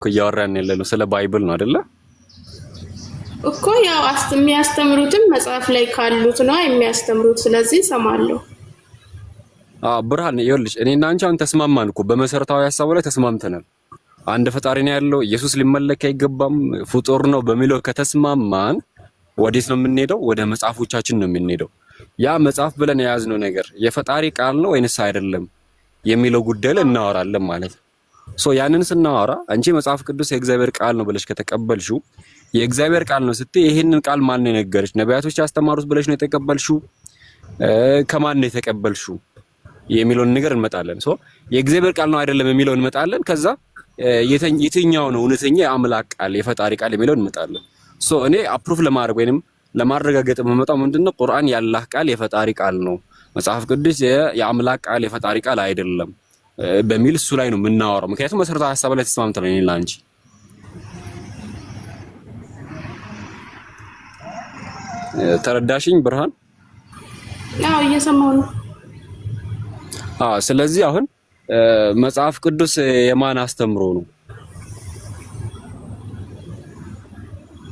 እያወራን ያለነው ስለ ባይብል ነው አይደለ? እኮ ያው የሚያስተምሩትም መጽሐፍ ላይ ካሉት ነው የሚያስተምሩት። ስለዚህ ሰማለሁ። ብርሃን ይኸውልሽ፣ እኔና አንቺ አሁን ተስማማን እኮ በመሰረታዊ ሐሳቡ ላይ ተስማምተናል። አንድ ፈጣሪ ነው ያለው፣ ኢየሱስ ሊመለክ አይገባም፣ ፍጡር ነው በሚለው ከተስማማን ወዴት ነው የምንሄደው? ወደ መጽሐፎቻችን ነው የምንሄደው። ያ መጽሐፍ ብለን የያዝነው ነገር የፈጣሪ ቃል ነው ወይንስ አይደለም የሚለው ጉዳይ ላይ እናወራለን ማለት ነው። ያንን ስናወራ አንቺ መጽሐፍ ቅዱስ የእግዚአብሔር ቃል ነው ብለሽ ከተቀበልሽው የእግዚአብሔር ቃል ነው ስትይ ይሄንን ቃል ማን ነው የነገረሽ? ነቢያቶች ያስተማሩት ብለሽ ነው የተቀበልሽው? ከማን ነው የተቀበልሽው የሚለውን ነገር እንመጣለን። የእግዚአብሔር ቃል ነው አይደለም የሚለውን እንመጣለን። ከዛ የትኛው ነው እውነተኛ የአምላክ ቃል የፈጣሪ ቃል የሚለውን እንመጣለን። እኔ አፕሩፍ ለማድረግ ወይንም ለማረጋገጥ የምመጣው ምንድነው ቁርአን የአላህ ቃል የፈጣሪ ቃል ነው፣ መጽሐፍ ቅዱስ የአምላክ ቃል የፈጣሪ ቃል አይደለም በሚል እሱ ላይ ነው የምናወራው። ምክንያቱም መሰረታዊ ሐሳብ ላይ ተስማምተናል እኔና አንቺ። ተረዳሽኝ ብርሃን? አዎ እየሰማሁ ነው። ስለዚህ አሁን መጽሐፍ ቅዱስ የማን አስተምሮ ነው?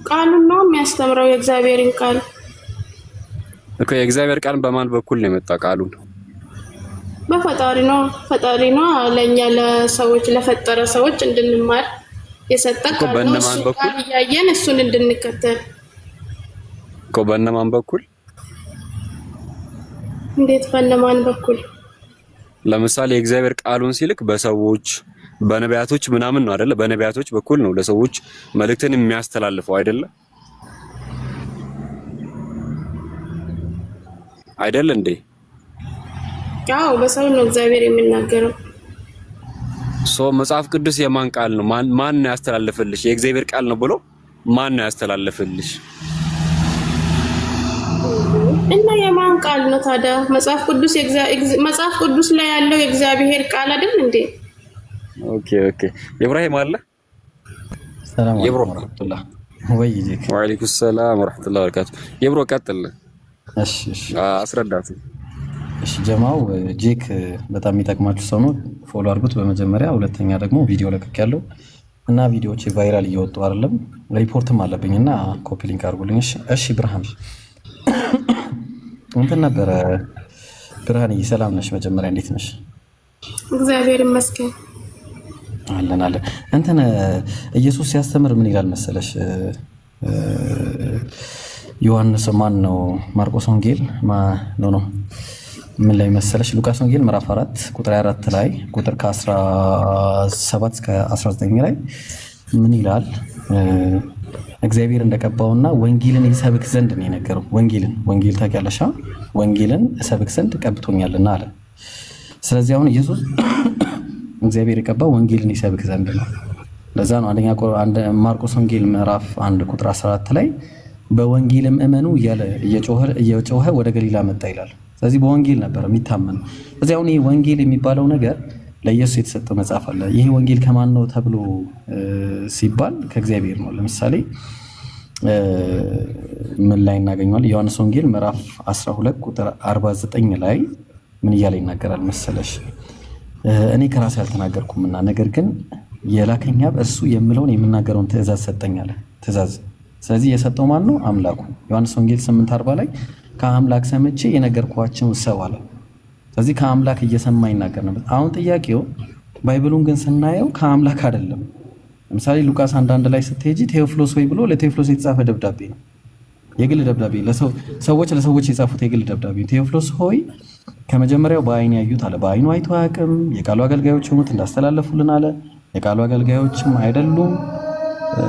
ቃሉን ነው የሚያስተምረው፣ የእግዚአብሔርን ቃል እኮ። የእግዚአብሔር ቃል በማን በኩል ነው የመጣ? ቃሉን በፈጣሪ ነው። ፈጣሪ ነው ለኛ ለሰዎች ለፈጠረ ሰዎች እንድንማር የሰጠ ቃል ነው። እሱን ቃል እያየን እሱን እንድንከተል እኮ። በእነማን በኩል? እንዴት በእነማን በኩል? ለምሳሌ የእግዚአብሔር ቃሉን ሲልክ በሰዎች በነቢያቶች ምናምን ነው አይደለ? በነቢያቶች በኩል ነው ለሰዎች መልእክትን የሚያስተላልፈው አይደለ? አይደል እንዴ? አዎ በሰው ነው እግዚአብሔር የሚናገረው። መጽሐፍ ቅዱስ የማን ቃል ነው? ማን ነው ያስተላልፈልሽ? የእግዚአብሔር ቃል ነው ብሎ ማን ነው ያስተላልፈልሽ? እና የማን ቃል ነው ታዲያ? መጽሐፍ ቅዱስ ላይ ያለው የእግዚአብሔር ቃል አይደል እንዴ? ኦኬ ኢብራሂም አለ። ሰላም አለይኩም ወራህመቱላህ ወይጂክ። ወአለይኩም ሰላም ወራህመቱላህ ወበረካቱ። የብሮ ቀጥል። እሺ አስረዳት። እሺ ጀማው ጄክ በጣም የሚጠቅማችሁ ሰው ነው። ፎሎ አድርጉት በመጀመሪያ። ሁለተኛ ደግሞ ቪዲዮ ለቅቅ ያለው እና ቪዲዮዎች ቫይራል እየወጡ አይደለም፣ ሪፖርትም አለብኝና ኮፒ ሊንክ አድርጉልኝ። እሺ ብርሃን እንትን ነበረ። ብርሃንዬ ሰላም ነሽ? መጀመሪያ እንዴት ነሽ? እግዚአብሔር ይመስገን አለን። እንትን ኢየሱስ ሲያስተምር ምን ይላል መሰለሽ? ዮሐንስ ማን ነው? ማርቆስ ወንጌል ነው ምን ላይ መሰለሽ? ሉቃስ ወንጌል ምዕራፍ 4 ቁጥር 24 ላይ ቁጥር ከ17 እስከ 19 ላይ ምን ይላል? እግዚአብሔር እንደቀባውና ወንጌልን ይሰብክ ዘንድ ነው የነገረው። ወንጌል ታውቂያለሽ? ወንጌልን እሰብክ ዘንድ ቀብቶኛልና አለ። ስለዚህ አሁን ኢየሱስ እግዚአብሔር የቀባው ወንጌልን ይሰብክ ዘንድ ነው። ለዛ ነው ማርቆስ ወንጌል ምዕራፍ 1 ቁጥር 14 ላይ በወንጌልም እመኑ እያለ እየጮኸ ወደ ገሊላ መጣ ይላል። ስለዚህ በወንጌል ነበር የሚታመነው። ስለዚህ አሁን ይህ ወንጌል የሚባለው ነገር ለኢየሱስ የተሰጠ መጽሐፍ አለ። ይሄ ወንጌል ከማን ነው ተብሎ ሲባል ከእግዚአብሔር ነው። ለምሳሌ ምን ላይ እናገኘዋለን? ዮሐንስ ወንጌል ምዕራፍ 12 ቁጥር 49 ላይ ምን እያለ ይናገራል መሰለሽ? እኔ ከራሴ አልተናገርኩምና ነገር ግን የላከኝ አብ እርሱ የምለውን የምናገረውን ትእዛዝ ሰጠኝ አለ። ትእዛዝ። ስለዚህ የሰጠው ማን ነው? አምላኩ። ዮሐንስ ወንጌል 8:40 ላይ ከአምላክ ሰምቼ የነገርኳቸውን ሰው አለ። ስለዚህ ከአምላክ እየሰማ ይናገር ነበር። አሁን ጥያቄው ባይብሉን ግን ስናየው ከአምላክ አይደለም። ለምሳሌ ሉቃስ 1:1 ላይ ስትሄጂ ቴዎፍሎስ ወይ ብሎ ለቴዎፍሎስ የተጻፈ ደብዳቤ ነው። የግል ደብዳቤ ለሰዎች የጻፉት የግል ደብዳቤ። ቴዎፍሎስ ሆይ ከመጀመሪያው በአይን ያዩት አለ። በአይኑ አይቶ አያውቅም። የቃሉ አገልጋዮች ሆኑት እንዳስተላለፉልን አለ። የቃሉ አገልጋዮችም አይደሉም።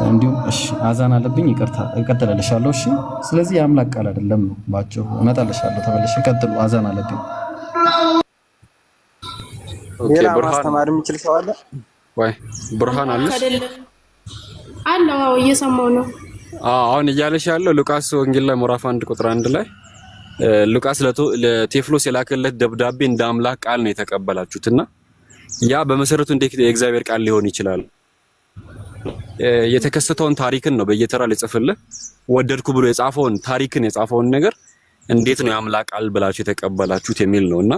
እንዲሁም እሺ አዛን አለብኝ፣ ይቅርታ እቀጥልልሻለሁ። እሺ ስለዚህ የአምላክ ቃል አይደለም ነው ባጭሩ። እመጣልሻለሁ፣ ተመልሼ ቀጥሉ። አዛን አለብኝ። ሌላ ማስተማር የሚችል ሰው አለ ወይ? ብርሃን አለሽ? አለው። እየሰማሁ ነው። አሁን እያለሽ ያለው ሉቃስ ወንጌል ላይ ምዕራፍ 1 ቁጥር 1 ላይ ሉቃስ ለቴዎፍሎስ የላከለት ደብዳቤ እንደ አምላክ ቃል ነው የተቀበላችሁትና ያ በመሰረቱ እንዴት የእግዚአብሔር ቃል ሊሆን ይችላል? የተከሰተውን ታሪክን ነው በየተራ ሊጽፍልህ ወደድኩ ብሎ ታሪክን የጻፈውን ነገር እንዴት ነው የአምላክ ቃል ብላችሁ የተቀበላችሁት የሚል ነውና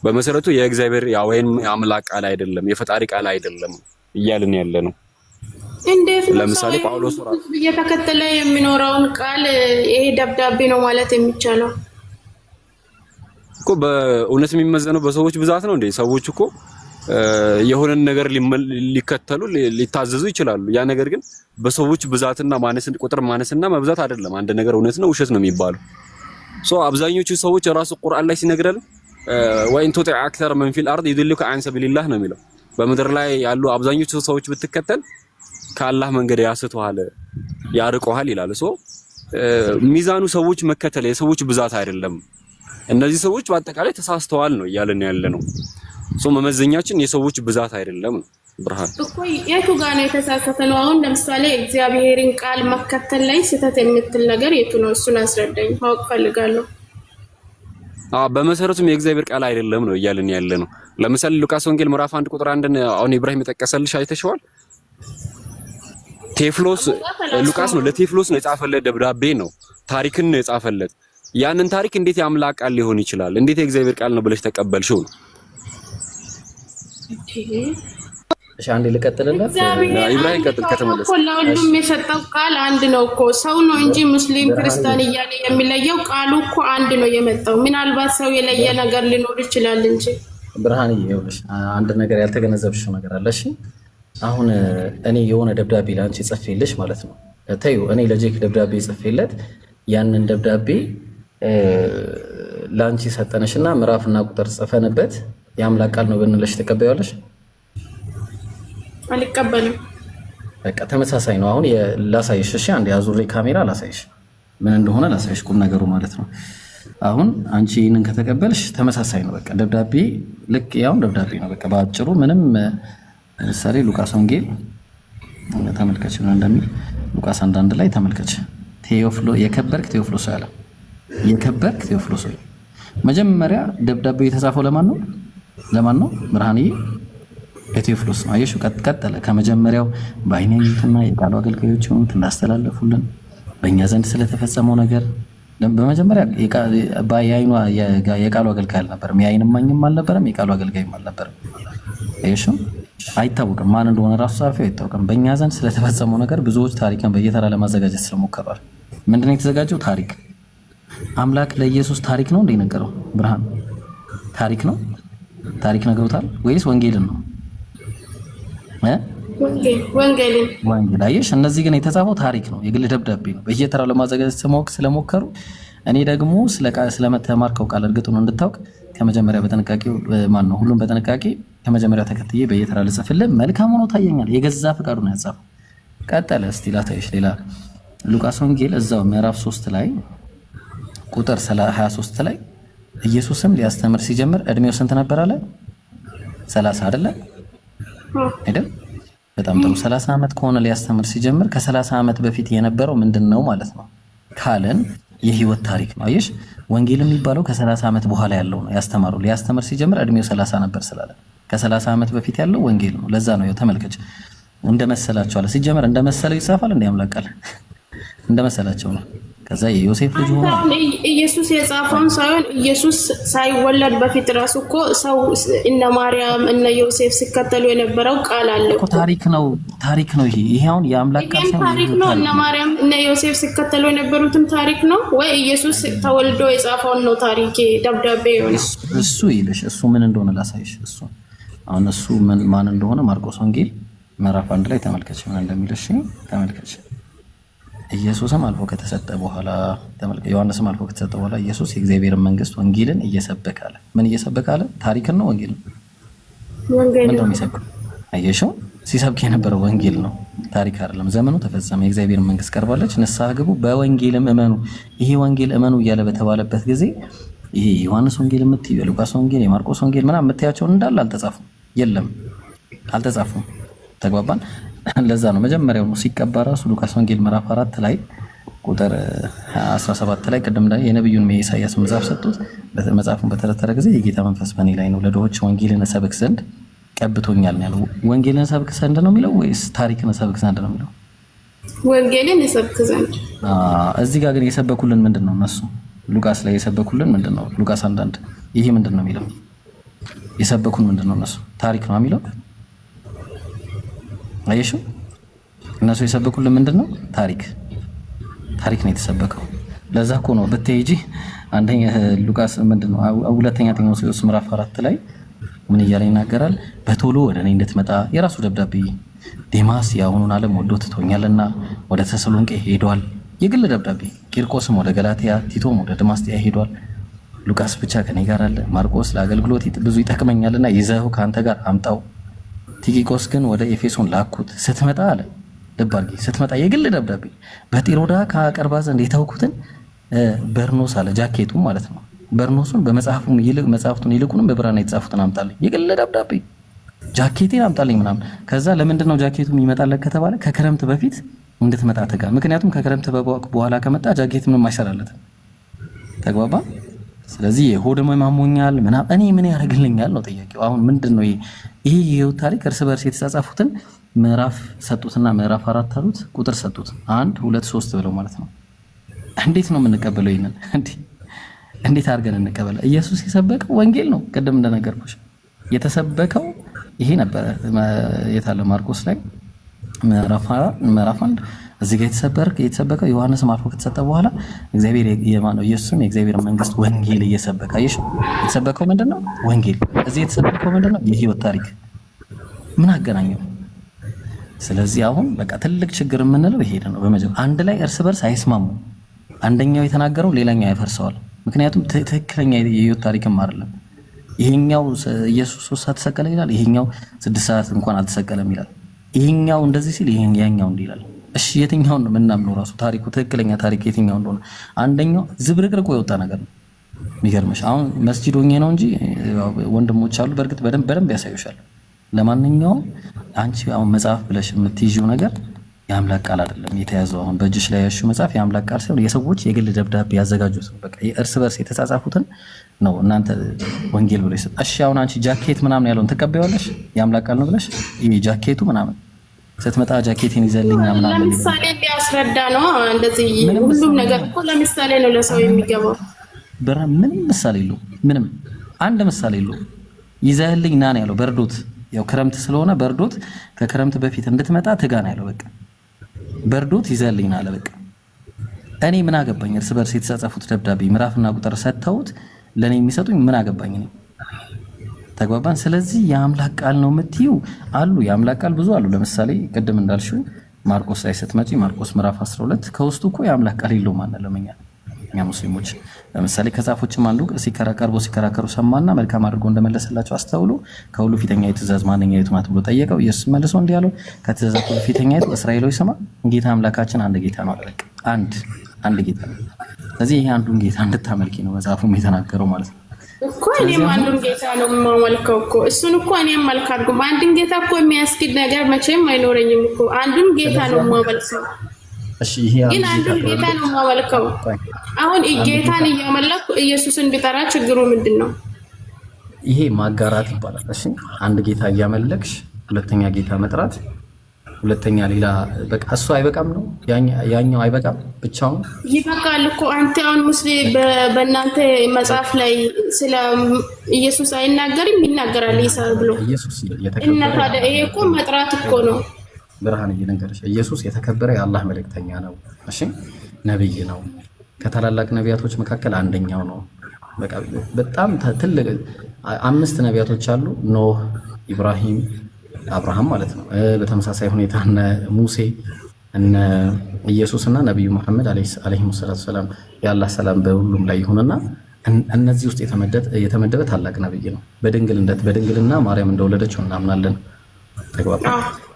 በመሰረቱ የእግዚአብሔር ወይም የአምላክ ቃል አይደለም፣ የፈጣሪ ቃል አይደለም እያልን ያለ ነው። እንዴት ነው ለምሳሌ ጳውሎስ እየተከተለ የሚኖረውን ቃል ይሄ ደብዳቤ ነው ማለት የሚቻለው? እኮ በእውነት የሚመዘነው በሰዎች ብዛት ነው እንዴ? ሰዎች እኮ የሆነን ነገር ሊከተሉ ሊታዘዙ ይችላሉ። ያ ነገር ግን በሰዎች ብዛትና ማነስን ቁጥር ማነስና መብዛት አይደለም። አንድ ነገር እውነት ነው ውሸት ነው የሚባለው። አብዛኞቹ ሰዎች ራሱ ቁርአን ላይ ሲነግረን ወይን ቱጢዕ አክተር መን ፊል አርድ ይድልከ አን ሰቢልላህ ነው የሚለው። በምድር ላይ ያሉ አብዛኞቹ ሰዎች ብትከተል ከአላህ መንገድ ያስተዋል ያርቀዋል ይላል። ሚዛኑ ሰዎች መከተል የሰዎች ብዛት አይደለም። እነዚህ ሰዎች በአጠቃላይ ተሳስተዋል ነው እያልን ያለ ነው። መመዘኛችን የሰዎች ብዛት አይደለም ነው። ብርሃን እኮ የቱ ጋር ነው የተሳሳተ ነው? አሁን ለምሳሌ እግዚአብሔርን ቃል መከተል ላይ ስህተት የምትል ነገር የቱ ነው? እሱን አስረዳኝ፣ ማወቅ ፈልጋለሁ። በመሰረቱም የእግዚአብሔር ቃል አይደለም ነው እያልን ያለ ነው። ለምሳሌ ሉቃስ ወንጌል ምዕራፍ 1 ቁጥር 1 አሁን ኢብራሂም የጠቀሰልሽ አይተሽዋል። ቴፍሎስ ሉቃስ ነው ለቴፍሎስ ነው የጻፈለት ደብዳቤ ነው። ታሪክን ነው የጻፈለት። ያንን ታሪክ እንዴት የአምላክ ቃል ሊሆን ይችላል? እንዴት የእግዚአብሔር ቃል ነው ብለሽ ተቀበልሽው ነው? እሺ አንዴ ልቀጥልላት። ኢብራሂም ቀጥል ከተመለሰ ሁሉም የሰጠው ቃል አንድ ነው እኮ ሰው ነው እንጂ ሙስሊም ክርስቲያን እያለ የሚለየው ቃሉ እኮ አንድ ነው የመጣው። ምናልባት ሰው የለየ ነገር ሊኖር ይችላል እንጂ ብርሃን ይኸውልሽ አንድ ነገር ያልተገነዘብሽው ነገር አለ። እሺ አሁን እኔ የሆነ ደብዳቤ ላንቺ ጽፌልሽ ማለት ነው። ተይው እኔ ለጄክ ደብዳቤ ጽፌለት ያንን ደብዳቤ ላንቺ ሰጠነሽና ምዕራፍና ቁጥር ጽፈንበት የአምላክ ቃል ነው ብንልሽ ተቀበያለሽ? አልቀበልም። በቃ ተመሳሳይ ነው። አሁን ላሳይሽ። እሺ አንዴ አዙሬ ካሜራ ላሳይሽ ምን እንደሆነ ላሳይሽ ቁም ነገሩ ማለት ነው። አሁን አንቺ ይሄንን ከተቀበልሽ ተመሳሳይ ነው። በቃ ደብዳቤ ልክ ያው ደብዳቤ ነው። በቃ በአጭሩ ምንም ለምሳሌ ሉቃስ ወንጌል ተመልከች ምን እንደሚል ሉቃስ 1:1 ላይ ተመልከች። የከበርክ ቴዎፍሎስ ያለ የከበርክ ቴዎፍሎስ መጀመሪያ ደብዳቤው የተጻፈው ለማን ነው? ብርሃንዬ ለቴዎፍሎስ ነው። አየሽው? ቀጠለ ከመጀመሪያው በአይነኝትና የቃሉ አገልጋዮች ሆኑት እንዳስተላለፉልን በእኛ ዘንድ ስለተፈጸመው ነገር በመጀመሪያ በአይኑ የቃሉ አገልጋይ አልነበረም፣ የአይን እማኝም አልነበረም፣ የቃሉ አገልጋይም አልነበረም። አየሽው? አይታወቅም ማን እንደሆነ ራሱ ጻፊው አይታወቅም። በእኛ ዘንድ ስለተፈጸመው ነገር ብዙዎች ታሪክን በየተራ ለማዘጋጀት ስለሞከሯል። ምንድነው የተዘጋጀው? ታሪክ። አምላክ ለኢየሱስ ታሪክ ነው እንደ ነገረው ብርሃን ታሪክ ነው። ታሪክ ነግሮታል ወይስ ወንጌልን ነው? ወንጌል። አየሽ? እነዚህ ግን የተጻፈው ታሪክ ነው፣ የግል ደብዳቤ ነው። በየተራ ለማዘጋጀት ስለሞከሩ እኔ ደግሞ ስለመተማርከው ቃል እርግጡን እንድታውቅ ከመጀመሪያ በጥንቃቄ ሁሉም በጥንቃቄ ከመጀመሪያ ተከትዬ በየተራ ልጽፍልህ መልካም ሆኖ ታየኛል። የገዛ ፍቃዱ ነው ያጻፈው። ቀጠለ። እስቲ ላታይሽ ሌላ ሉቃስ ወንጌል እዛው ምዕራፍ 3 ላይ ቁጥር 23 ላይ ኢየሱስም ሊያስተምር ሲጀምር እድሜው ስንት ነበር አለ? 30 አይደለ? አይደል? በጣም ጥሩ። 30 ዓመት ከሆነ ሊያስተምር ሲጀምር ከ30 ዓመት በፊት የነበረው ምንድነው ማለት ነው ካለን የህይወት ታሪክ ነው። አየሽ? ወንጌል የሚባለው ከ30 ዓመት በኋላ ያለው ነው ያስተማረው። ሊያስተምር ሲጀምር እድሜው 30 ነበር ስላለ ከ30 ዓመት በፊት ያለው ወንጌል ነው። ለዛ ነው ተመልከች። እንደመሰላቸው አለ። ሲጀምር እንደመሰለው ይጻፋል እንደ ያምላቃል እንደመሰላቸው ነው። ከዛ የዮሴፍ ልጅ ሆኖ ኢየሱስ የጻፈውን ሳይሆን ኢየሱስ ሳይወለድ በፊት ራሱ እኮ ሰው እነ ማርያም እነ ዮሴፍ ሲከተሉ የነበረው ቃል አለ እኮ። ታሪክ ነው ይሄ አሁን የአምላክ ቃል ታሪክ ነው። እነ ማርያም እነ ዮሴፍ ሲከተሉ የነበሩትም ታሪክ ነው ወይ ኢየሱስ ተወልዶ የጻፈውን ነው ታሪክ ደብዳቤ የሆነ እሱ ይልሽ እሱ ምን እንደሆነ ላሳይሽ። እሱ አሁን እሱ ማን እንደሆነ ማርቆስ ወንጌል ምዕራፍ 1 ላይ ተመልከች ምን እንደሚልሽ ተመልከች። ኢየሱስም አልፎ ከተሰጠ በኋላ ተመልከች። ዮሐንስም አልፎ ከተሰጠ በኋላ ኢየሱስ የእግዚአብሔርን መንግስት ወንጌልን እየሰበከ አለ። ምን እየሰበከ አለ? ታሪክን ነው ወንጌል ምን ነው የሚሰብከው? አየሽው? ሲሰብክ የነበረው ወንጌል ነው፣ ታሪክ አይደለም። ዘመኑ ተፈጸመ፣ የእግዚአብሔርን መንግስት ቀርባለች፣ ንስሐ ግቡ፣ በወንጌልም እመኑ። ይሄ ወንጌል እመኑ እያለ በተባለበት ጊዜ ይሄ ዮሐንስ ወንጌል የምትይው የሉቃስ ወንጌል የማርቆስ ወንጌል ምናምን የምትያቸው እንዳለ አልተጻፉም። የለም አልተጻፉም። ተግባባን? ለዛ ነው መጀመሪያው ነው ሲቀባ ራሱ ሉቃስ ወንጌል ምዕራፍ 4 ላይ ቁጥር 17 ላይ ቀደም ላይ የነብዩን ኢሳይያስ መጽሐፍ ሰጡት። መጽሐፉን በተረተረ ጊዜ የጌታ መንፈስ በእኔ ላይ ነው፣ ለድሆች ወንጌልን እሰብክ ዘንድ ቀብቶኛል ነው ያለው። ወንጌልን እሰብክ ዘንድ ነው የሚለው ወይስ ታሪክን እሰብክ ዘንድ ነው የሚለው? ወንጌልን እሰብክ ዘንድ። እዚህ ጋር ግን የሰበኩልን ምንድነው? እነሱ ሉቃስ ላይ የሰበኩልን ምንድነው? ሉቃስ 1:1 ይሄ ምንድነው የሚለው? የሰበኩን ምንድነው? እነሱ ታሪክ ነው የሚለው። አየሽው? እነሱ የሰበኩልን ምንድነው? ታሪክ ነው የተሰበከው። ለዛ እኮ ነው በተይጂ አንደኛ ሉቃስ ምንድነው ሁለተኛ ጢሞቴዎስ ምዕራፍ 4 ላይ ምን እያለ ይናገራል? በቶሎ ወደ እኔ እንድትመጣ የራሱ ደብዳቤ ዴማስ የአሁኑን ዓለም ወዶ ትቶኛልና ወደ ተሰሎንቄ ሄዷል። የግል ደብዳቤ። ቂርቆስም ወደ ገላትያ፣ ቲቶም ወደ ደማስጥያ ሄዷል። ሉቃስ ብቻ ከኔ ጋር አለ። ማርቆስ ለአገልግሎት ብዙ ይጠቅመኛልና ይዘው ካንተ ጋር አምጣው። ቲኪቆስ ግን ወደ ኤፌሶን ላኩት። ስትመጣ አለ ልብ አድርጊ፣ ስትመጣ የግል ደብዳቤ በጢሮዳ ከአቀርባ ዘንድ የተውኩትን በርኖስ አለ ጃኬቱ ማለት ነው። በርኖሱን መጽሐፍቱን ይልቁንም በብራና የተጻፉትን አምጣልኝ። የግል ደብዳቤ ጃኬቴን አምጣልኝ ምናምን። ከዛ ለምንድን ነው ጃኬቱ የሚመጣለት ከተባለ ከክረምት በፊት እንድትመጣ ተጋ። ምክንያቱም ከክረምት በኋላ ከመጣ ጃኬት ምንም አይሰራለትም። ተግባባ። ስለዚህ የሆድ ማሞኛል ምናምን እኔ ምን ያደርግልኛል ነው ጥያቄው። አሁን ምንድነው ይሄ የህይወት ታሪክ እርስ በርስ የተጻጻፉትን ምዕራፍ ሰጡትና ምዕራፍ 4 አሉት ቁጥር ሰጡት 1 2 3 ብለው ማለት ነው። እንዴት ነው የምንቀበለው? ይሄንን እንዴት አድርገን እንቀበለው? ኢየሱስ የሰበከው ወንጌል ነው። ቅድም እንደነገርኩሽ የተሰበከው ይሄ ነበር። የታለ ማርቆስ ላይ ምዕራፍ 1 እዚህ ጋር የተሰበከው ዮሐንስ ማርኮ ከተሰጠ በኋላ እግዚአብሔር የማነው ኢየሱስም የእግዚአብሔር መንግስት ወንጌል እየሰበከ አይሽ የተሰበከው ምንድነው? ወንጌል። እዚህ የተሰበከው ምንድነው? የህይወት ታሪክ። ምን አገናኘው? ስለዚህ አሁን በቃ ትልቅ ችግር የምንለው ይሄ ነው። በመጀመሪያ አንድ ላይ እርስ በርስ አይስማሙ። አንደኛው የተናገረው ሌላኛው ያፈርሰዋል። ምክንያቱም ትክክለኛ የህይወት ታሪክም አይደለም። ይሄኛው ኢየሱስ 3 ሰዓት ተሰቀለ ይላል፣ ይሄኛው 6 ሰዓት እንኳን አልተሰቀለም ይላል። ይሄኛው እንደዚህ ሲል ይሄኛው እንዲህ ይላል። እሺ የትኛው ነው ምናምነው? ራሱ ታሪኩ ትክክለኛ ታሪክ የትኛው እንደሆነ አንደኛው ዝብርቅርቆ የወጣ ነገር ነው። የሚገርምሽ አሁን መስጂድ ሆኜ ነው እንጂ ወንድሞች አሉ በእርግጥ በደንብ ያሳዩሻል። ለማንኛውም አንቺ አሁን መጽሐፍ ብለሽ የምትይዢው ነገር የአምላክ ቃል አይደለም የተያዘው። አሁን በእጅሽ ላይ ያሽው መጽሐፍ የአምላክ ቃል ሳይሆን የሰዎች የግል ደብዳቤ ያዘጋጁት በቃ እርስ በርስ የተጻጻፉትን ነው እናንተ ወንጌል ብሎ ይሰጥ። እሺ አሁን አንቺ ጃኬት ምናምን ያለውን ተቀበያለሽ የአምላክ ቃል ነው ብለሽ ይሄ ጃኬቱ ምናምን ስትመጣ ጃኬቴን ይዘልኝና ምናምን ለምሳሌ ሊያስረዳ ነው። እንደዚህ ሁሉም ነገር እኮ ለምሳሌ ነው ለሰው የሚገባው። ምንም ምሳሌ የለው። ምንም አንድ ምሳሌ የለው። ይዘህልኝ ና ነው ያለው። በርዶት ያው ክረምት ስለሆነ በርዶት ከክረምት በፊት እንድትመጣ ትጋ ነው ያለው። በቃ በርዶት ይዘህልኝ ና አለ። በቃ እኔ ምን አገባኝ? እርስ በርስ የተጻጻፉት ደብዳቤ ምዕራፍና ቁጥር ሰጥተውት ለኔ የሚሰጡኝ ምን አገባኝ ነው? ተግባባን። ስለዚህ የአምላክ ቃል ነው የምትይው አሉ። የአምላክ ቃል ብዙ አሉ። ለምሳሌ ቅድም እንዳልሽው ማርቆስ ላይ ስትመጪ ማርቆስ ምዕራፍ 12 ከውስጡ እኮ የአምላክ ቃል የለውም አንልም እኛ ሙስሊሞች። ለምሳሌ ከጻፎችም አንዱ ሲከራከሩ ሰማና መልካም አድርጎ እንደመለሰላቸው አስተውሉ። ከሁሉ ፊተኛይቱ ትእዛዝ ማንኛይቱ ናት ብሎ ጠየቀው። ኢየሱስ መልሶ እንዲህ አለው፣ ከትእዛዛት ሁሉ ፊተኛይቱ እስራኤሎች ስማ፣ ጌታ አምላካችን አንድ ጌታ ነው አለ። አንድ ጌታ ነው። ስለዚህ ይሄ አንዱን ጌታ እንድታመልኪ ነው መጽሐፉም የተናገረው ማለት ነው እኮ። እኔም አንዱን ጌታ ነው የማመልከው እኮ። እሱን እኮ እኔም አልካድኩም። አንድን ጌታ እኮ የሚያስክድ ነገር መቼም አይኖረኝም እኮ። አንዱን ጌታ ነው የማመልከው። እሺ ይሄ ግን አንዱን ጌታ ነው የማመልከው። አሁን ጌታን እያመለኩ ኢየሱስን ቢጠራ ችግሩ ምንድን ነው? ይሄ ማጋራት ይባላል። እሺ አንድ ጌታ እያመለክሽ ሁለተኛ ጌታ መጥራት፣ ሁለተኛ ሌላ በቃ እሱ አይበቃም ነው ያኛው አይበቃም፣ ብቻውን ይበቃል እኮ። አንተ አሁን ሙስሊም በእናንተ መጽሐፍ ላይ ስለ ኢየሱስ አይናገርም? ይናገራል ኢየሱስ ብሎ ኢየሱስ እና ታዲያ ይሄ እኮ መጥራት እኮ ነው። ብርሃን እየነገረሽ ኢየሱስ የተከበረ የአላህ መልእክተኛ ነው። እሺ ነብይ ነው። ከታላላቅ ነቢያቶች መካከል አንደኛው ነው። በቃ በጣም ትልቅ 5 ነቢያቶች አሉ። ኖህ፣ ኢብራሂም፣ አብርሃም ማለት ነው። በተመሳሳይ ሁኔታ እነ ሙሴ፣ እነ ኢየሱስና ነብዩ መሐመድ አለይሂ ሰላም የአላህ ሰላም በሁሉም ላይ ይሁንና እነዚህ ውስጥ የተመደበ ታላቅ ነብይ ነው። በድንግልና ማርያም እንደወለደችው እናምናለን። ተግባባ።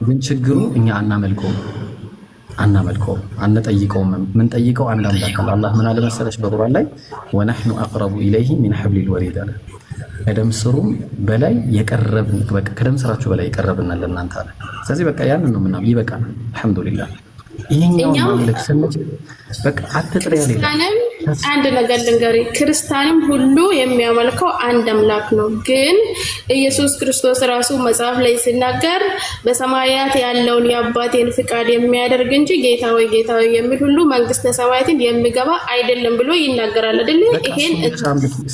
ግን ችግሩ እኛ አናመልከውም፣ አንጠይቀውም። ምን ጠይቀው አንድ አምላክ አላህ ምን አለ መሰለሽ በቁርአን ላይ ወነህኑ አቅረቡ ኢለይሂ ሚን ሐብሊል ወሪድ አለ። ከደም ስሩም በላይ የቀረብን በቃ ከደም ስራችሁ በላይ የቀረብን ለእናንተ አለ። ስለዚህ በቃ ያንን ነው ምናምን ይበቃል። አልሐምዱሊላህ። ይሄኛው ማምለክ ስንች በቃ አትጥሪ ያለ አንድ ነገር ልንገሪ፣ ክርስቲያንም ሁሉ የሚያመልከው አንድ አምላክ ነው። ግን ኢየሱስ ክርስቶስ ራሱ መጽሐፍ ላይ ሲናገር በሰማያት ያለውን የአባቴን ፍቃድ የሚያደርግ እንጂ ጌታ ሆይ የሚል ሁሉ መንግስተ ሰማያትን የሚገባ አይደለም ብሎ ይናገራል አይደል? ይሄን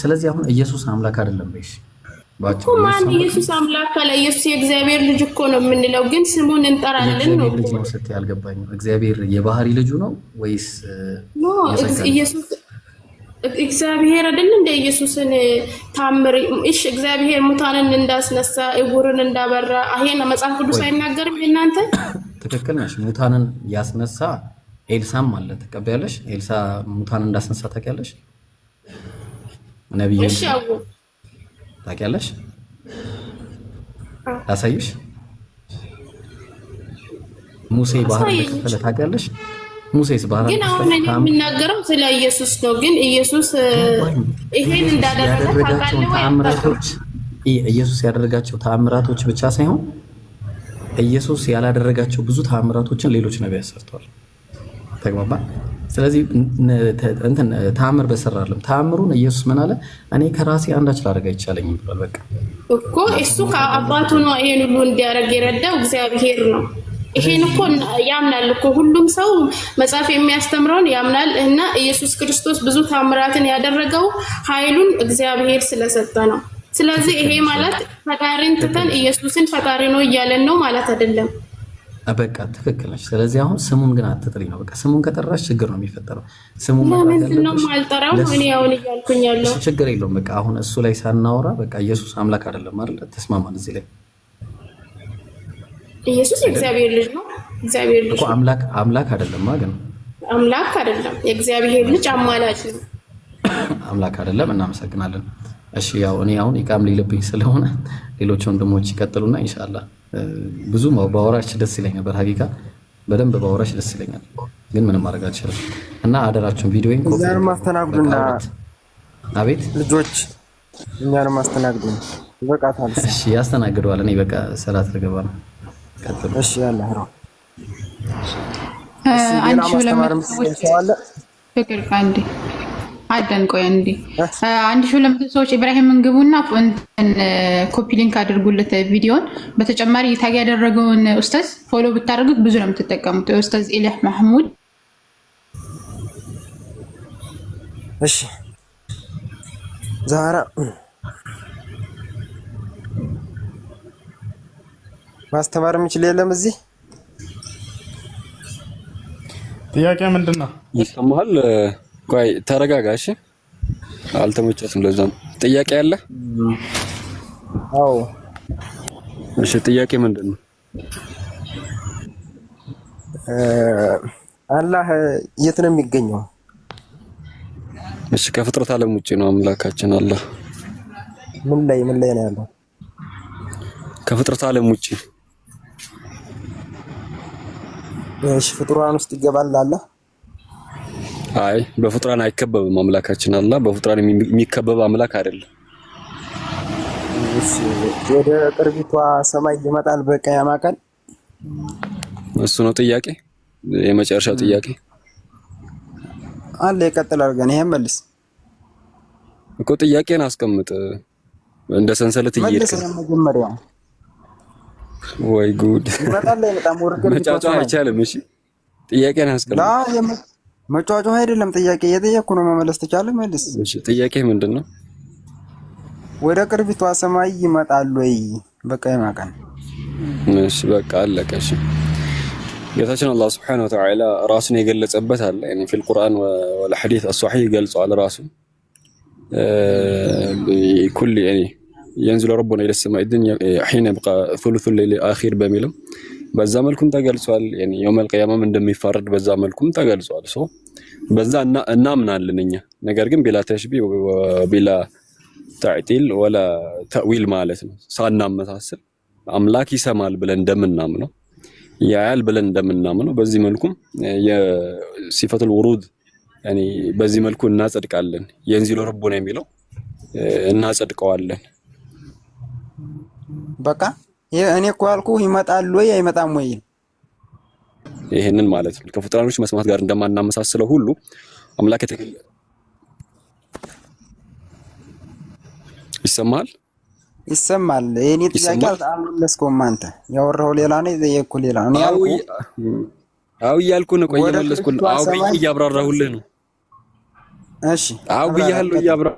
ስለዚህ አሁን ኢየሱስ አምላክ አይደለም በይሽ ባጭሩ ማን ኢየሱስ አምላክ አለ? ኢየሱስ የእግዚአብሔር ልጅ እኮ ነው የምንለው፣ ግን ስሙን እንጠራለን ነው። ልጅ ነው ስትይ አልገባኝም። እግዚአብሔር የባህሪ ልጁ ነው ወይስ ኢየሱስ እግዚአብሔር አይደል እንደ ኢየሱስን ታምር? እሺ እግዚአብሔር ሙታንን እንዳስነሳ እውርን እንዳበራ ይሄን መጽሐፍ ቅዱስ አይናገርም? እናንተ ትክክል ነሽ። ሙታንን ያስነሳ ኤልሳም አለ። ተቀበያለሽ? ኤልሳ ሙታንን እንዳስነሳ ታውቂያለሽ? ነብዩ እሺ አው ታውቂያለሽ? አሳይሽ። ሙሴ ባህር እንደከፈለ ታውቂያለሽ? ሙሴስ ባህር ግን አሁን እኔ የምናገረው ስለ ኢየሱስ ነው። ግን ኢየሱስ ይሄን እንዳደረገ ታውቃለህ? ኢየሱስ ያደረጋቸው ተአምራቶች ብቻ ሳይሆን ኢየሱስ ያላደረጋቸው ብዙ ተአምራቶችን ሌሎች ነቢያት ሰርተዋል። ተግባባ። ስለዚህ እንትን ተአምር በሰራለም ተአምሩን ኢየሱስ ምን አለ? እኔ ከራሴ አንዳች ላደርግ አይቻለኝም ብሏል። በቃ እኮ እሱ ከአባቱ ነው ይሄን ሁሉ እንዲያደርግ የረዳው እግዚአብሔር ነው። ይሄን እኮ ያምናል እኮ ሁሉም ሰው መጽሐፍ የሚያስተምረውን ያምናል። እና ኢየሱስ ክርስቶስ ብዙ ተአምራትን ያደረገው ኃይሉን እግዚአብሔር ስለሰጠ ነው። ስለዚህ ይሄ ማለት ፈጣሪን ትተን ኢየሱስን ፈጣሪ ነው እያለን ነው ማለት አይደለም። በቃ ትክክል ነሽ። ስለዚህ አሁን ስሙን ግን አትጥሪ ነው። በቃ ስሙን ከጠራሽ ችግር ነው የሚፈጠረው። ስሙን ለምን ነው ማልጠራው? እኔ አሁን እያልኩኝ ያለው ችግር የለውም። በቃ አሁን እሱ ላይ ሳናወራ በቃ ኢየሱስ አምላክ አይደለም አይደል? ተስማማን እዚህ ላይ። ኢየሱስ የእግዚአብሔር ልጅ ነው። እግዚአብሔር ልጅ እኮ አምላክ አይደለም ግን አምላክ አይደለም፣ የእግዚአብሔር ልጅ አማላጅ ነው። አምላክ አይደለም። እናመሰግናለን። እሺ ያው እኔ አሁን ኢቃም ሊልብኝ ስለሆነ ሌሎች ወንድሞች ይቀጥሉና ኢንሻአላህ ብዙ ባወራሽ ደስ ይለኝ ነበር። ሀቂቃ በደንብ ባወራሽ ደስ ይለኛል፣ ግን ምንም ማድረግ አልችልም። እና አደራችሁን ቪዲዮን እኛን ማስተናግዱና አቤት ልጆች እኛን ማስተናግዱና ይበቃታል። እሺ ያስተናግደዋል። እኔ በቃ ሰላት ልገባ ነው። ቀጥሉ። እሺ ያለ ነው። አንቺ ፍቅር ካንዲ አደን ቆይ እንዴ 1200 ሰዎች ኢብራሂምን ግቡና ኮፒ ሊንክ አድርጉለት ቪዲዮን። በተጨማሪ ታግ ያደረገውን ኡስታዝ ፎሎ ብታደርጉት ብዙ ነው የምትጠቀሙት። ኡስታዝ ኢላህ ማህሙድ። እሺ ዛራ ማስተማር የሚችል የለም እዚህ። ጥያቄ ምንድነው? ይሰማሃል? ቆይ ተረጋጋሽ። አልተመቸትም። ለዛም ጥያቄ አለ? አዎ። እሺ ጥያቄ ምንድነው? አላህ የት ነው የሚገኘው? እሺ ከፍጥረት ዓለም ውጪ ነው አምላካችን አላህ። ምን ላይ ነው ያለው? ከፍጥረት ዓለም ውጪ። እሺ ፍጡራን ውስጥ ይገባል አላህ? አይ በፍጡራን አይከበብም አምላካችን አላህ። በፍጡራን የሚከበብ አምላክ አይደለም። እሺ ወደ ቅርቢቷ ሰማይ ይመጣል በቂያማ ቀን? እሱ ነው ጥያቄ፣ የመጨረሻው ጥያቄ አለ። ይቀጥላል ግን ይሄን መልስ እኮ ጥያቄን አስቀምጥ። እንደ ሰንሰለት እየሄድክ መልስ መጀመሪያው። ወይ ጉድ! ይመጣል ላይ በጣም ወርቀት መጫጫ አይቻልም። እሺ ጥያቄን አስቀምጥ። መጫጫው አይደለም ጥያቄ እየጠየኩ ነው። መመለስ ትቻለህ? መልስ። እሺ ጥያቄ ምንድነው? ወደ ቅርቢቷ ሰማይ ይመጣል ወይ በቂያማ ቀን? እሺ በቃ አለቀ። እሺ ጌታችን አላህ Subhanahu Wa Ta'ala ራሱን የገለጸበት አለ يعني في القرآن والحديث الصحيح ገልጿል ራሱ بكل يعني ينزل ربنا الى السماء الدنيا حين يبقى ثلث الليل الاخير በሚልም በዛ መልኩም ተገልጿል። يعني يوم القيامه እንደሚፈረድ በዛ መልኩም ተገልጿል። ሶ በዛ እናምናለን እኛ። ነገር ግን ቢላ ተሽቢህ ወቢላ ተዕቲል ወላ ተእዊል ማለት ነው። ሳናመሳስል አምላክ ይሰማል ብለን እንደምናምነው ያያል ብለን እንደምናምነው በዚህ መልኩም የሲፈቱል ውሩድ يعني በዚህ መልኩ እናጸድቃለን። የንዚሉ ረቡና የሚለው እናጸድቀዋለን። በቃ እኔ እኮ ያልኩህ ይመጣል ወይ አይመጣም ወይ ይሄንን ማለት ነው። ከፍጡራኖች መስማት ጋር እንደማናመሳስለው ሁሉ አምላክ ይሰማል። የኔ ጥያቄ አልመለስከውም። አንተ ያወራው ሌላ ነው፣ የጠየቅኩህ ሌላ ነው። አው እያልኩህ ነው። ቆይ እየመለስኩህ ነው። አው ብዬ እያብራራሁልህ ነው። እሺ አው ብያለሁ እያብራ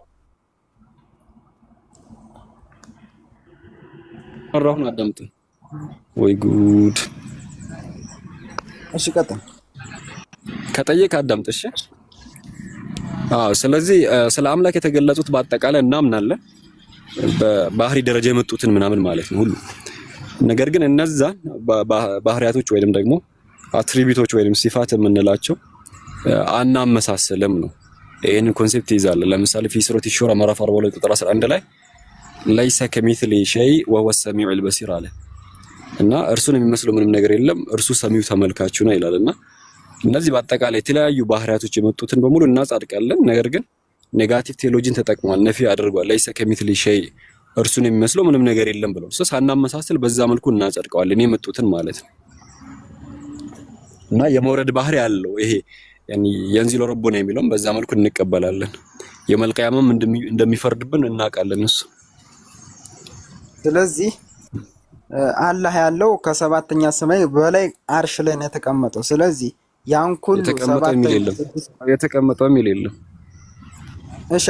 አራሁን አዳምጥ። ወይ ጉድ! እሺ ቀጥል። ከጠየቅ አዳምጥ። እሺ ስለዚህ ስለ አምላክ የተገለጹት በአጠቃላይ እናምናለን፣ በባህሪ ደረጃ የመጡትን ምናምን ማለት ነው ሁሉ። ነገር ግን እነዛ ባህሪያቶች ወይንም ደግሞ አትሪቢዩቶች ወይንም ሲፋት የምንላቸው አናመሳስልም ነው። ይሄን ኮንሴፕት ይዛል። ለምሳሌ ፊ ሱረቲ ሹራ ምዕራፍ 42 ቁጥር 11 ላይ ለይሰ ከሚትሊ ሸይ ወሁወ ሰሚዑል በሲር አለ እና እርሱን የሚመስለው ምንም ነገር የለም እርሱ ሰሚው ተመልካቹ ነው ይላልና እነዚህ በአጠቃላይ የተለያዩ ባህሪያቶች የመጡትን በሙሉ እናጻድቃለን። ነገር ግን ኔጋቲቭ ቴዎሎጂን ተጠቅሟል፣ ነፊ አድርጓል። ለይሰ ከሚትሊ ሸይ እርሱን የሚመስለው ምንም ነገር የለም ብለው ሳናመሳስል በዛ መልኩ እናጻድቀዋለን የመጡትን ማለት ነው። እና የመውረድ ባህሪ ያለው ይሄ ያኒ የንዚል ረቡና የሚለውን በዛ መልኩ እንቀበላለን። የመልቀያመም እንደሚፈርድብን እናውቃለን እሱ። ስለዚህ አላህ ያለው ከሰባተኛ ሰማይ በላይ አርሽ ላይ ነው የተቀመጠው። ስለዚህ ያን ሁሉ የተቀመጠው የሚል የለም። እሺ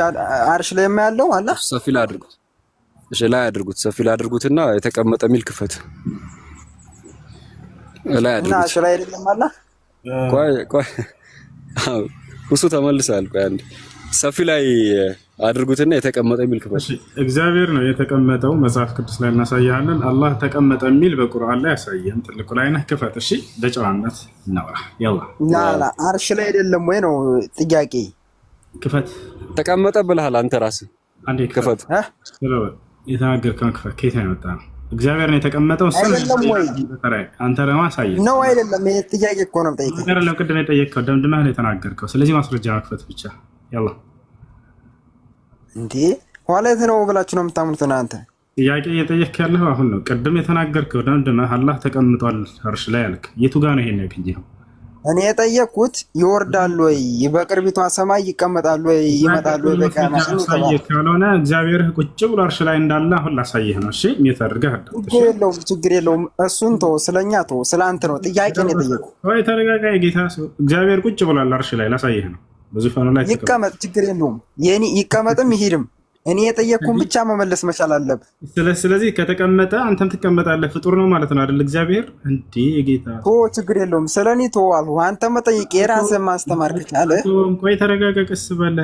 አርሽ ላይ ያለው አላህ ሰፊ ላይ አድርጉት። እሺ ላይ አድርጉት፣ ሰፊ ላይ አድርጉትና የተቀመጠ የሚል ክፈት ላይ አድርጉት። እና አርሽ ላይ አይደለም አላህ። ቆይ እሱ ተመልሳል። ቆይ አንዴ ሰፊ ላይ አድርጉትና የተቀመጠ የሚል ክፈት። እሺ እግዚአብሔር ነው የተቀመጠው። መጽሐፍ ቅዱስ ላይ እናሳያለን። አላህ ተቀመጠ የሚል በቁርአን ላይ ያሳየን። ትልቁ ላይ ነህ ክፈት። እሺ በጨዋነት ነው። ያላ አርሽ ላይ አይደለም ወይ ነው ጥያቄ። ክፈት ተቀመጠ ብለሃል አንተ ራስህ። አንዴ ክፈት የተናገርከውን ክፈት። ከየት ያመጣ ነው? እግዚአብሔር ነው የተቀመጠው። አንተ ደግሞ አሳየን ነው አይደለም? ይሄ ጥያቄ እኮ ነው ጠይቀህ ነገር ነው። ቅድም የጠየቅከው ደምድመህ ነው የተናገርከው። ስለዚህ ማስረጃ መክፈት ብቻ ያላ እንዴ ኋላይት ነው ብላችሁ ነው የምታምኑት እናንተ? ጥያቄ እየጠየቅክ ያለው አሁን ነው። ቅድም የተናገርከው ደምድመህ አላህ ተቀምጧል አርሽ ላይ አልክ። የቱ ጋር ነው ይሄን ያገኘኸው? እኔ የጠየቅኩት ይወርዳል ወይ በቅርቢቷ ሰማይ ይቀመጣል ወይ ይመጣል ወይ በቃና ካልሆነ እግዚአብሔር ቁጭ ብሎ አርሽ ላይ እንዳለ አሁን ላሳየህ ነው። እሺ የሚያደርገህ ችግር የለውም። እሱን ተው፣ ስለኛ ተው፣ ስለአንተ ነው ጥያቄ ነው የጠየቁ። ወይ ተረጋጋ። ጌታ እግዚአብሔር ቁጭ ብሏል አርሽ ላይ ላሳየህ ነው። በዙፋኑ ላይ ይቀመጥ፣ ችግር የለውም። የኔ ይቀመጥም ይሄድም እኔ የጠየቅኩን ብቻ መመለስ መቻል አለብህ። ስለዚህ ከተቀመጠ አንተም ትቀመጣለህ። ፍጡር ነው ማለት ነው አይደል? እግዚአብሔር እንዴ ጌታ ችግር የለውም። ስለኔ ተዋል። አንተ መጠየቅ የራስህ ማስተማር ከቻለ ቆይ ተረጋጋ፣ ቀስ በለ።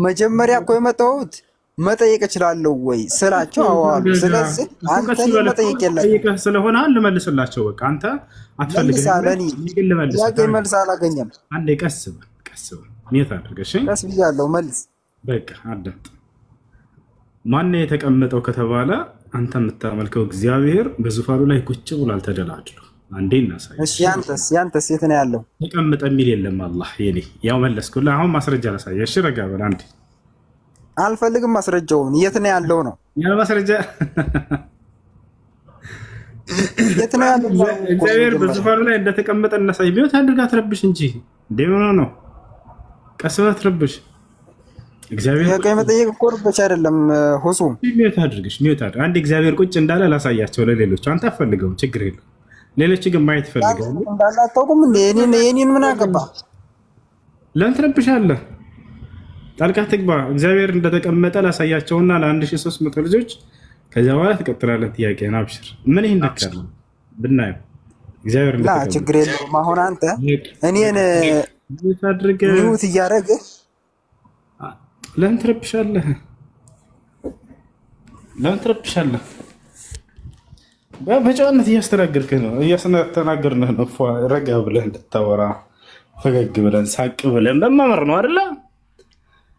መጀመሪያ እኮ የመጣሁት መጠየቅ እችላለሁ ወይ ስላቸው አዋሉ። ስለዚህ አንተ መጠየቅ የለህም ስለሆነ ልመልስላቸው። በቃ አንተ አትፈልግም፣ ግን ልመልስ። መልስ አላገኘም። አንዴ ቀስ በል፣ ቀስ በል። ኔት አድርገሽ ቀስ ብያለሁ። መልስ በቃ አዳምጥ። ማን የተቀመጠው ከተባለ አንተ የምታመልከው እግዚአብሔር በዙፋኑ ላይ ቁጭ ብሏል ተደላድሎ። አንዴ እናሳይ። እሺ ያንተስ የት ነው ያለው? ተቀመጠ የሚል የለም አላህ። የኔ ያው መለስኩልህ። አሁን ማስረጃ ላሳይ። እሺ ረጋ በል አንዴ። አልፈልግም ማስረጃውን። የት ነው ያለው ነው? ያ ማስረጃ የት ነው ያለው? እግዚአብሔር በዙፋኑ ላይ እንደተቀመጠ እናሳይ። ቢሆን አድርጋ ትረብሽ እንጂ እንደምን ነው? ቀስ ብለህ ትረብሽ። እግዚአብሔር የቀይ መጠየቅ እኮ ርበሽ አይደለም ሁሱ ሚውት አድርግሽ። ሚውት አድርግ። አንድ እግዚአብሔር ቁጭ እንዳለ ላሳያቸው ለሌሎች። አንተ አፈልገው ችግር የለም። ሌሎች ግን ማየት ይፈልጋሉ። እንዳለ አታውቁም እንዴ? የኔን ምን አገባ? ለምን ትረብሻለህ? ጣልቃ ትግባ። እግዚአብሔር እንደተቀመጠ ላሳያቸውና ለ1300 ልጆች ከዚያ በኋላ ትቀጥላለህ ጥያቄን። አብሽር። ምን ይሄን ነካለ ብናየው እግዚአብሔር እንደተቀመጠ ችግር የለውም። አሁን አንተ እኔን ሚውት እያደረግህ ለምን ትረብሻለህ? ለምን ትረብሻለህ? በጨዋነት እያስተናገርክህ ነው፣ እያስተናገርንህ ነው። ረጋ ብለህ እንድታወራ ፈገግ ብለን ሳቅ ብለን መማመር ነው አይደለ?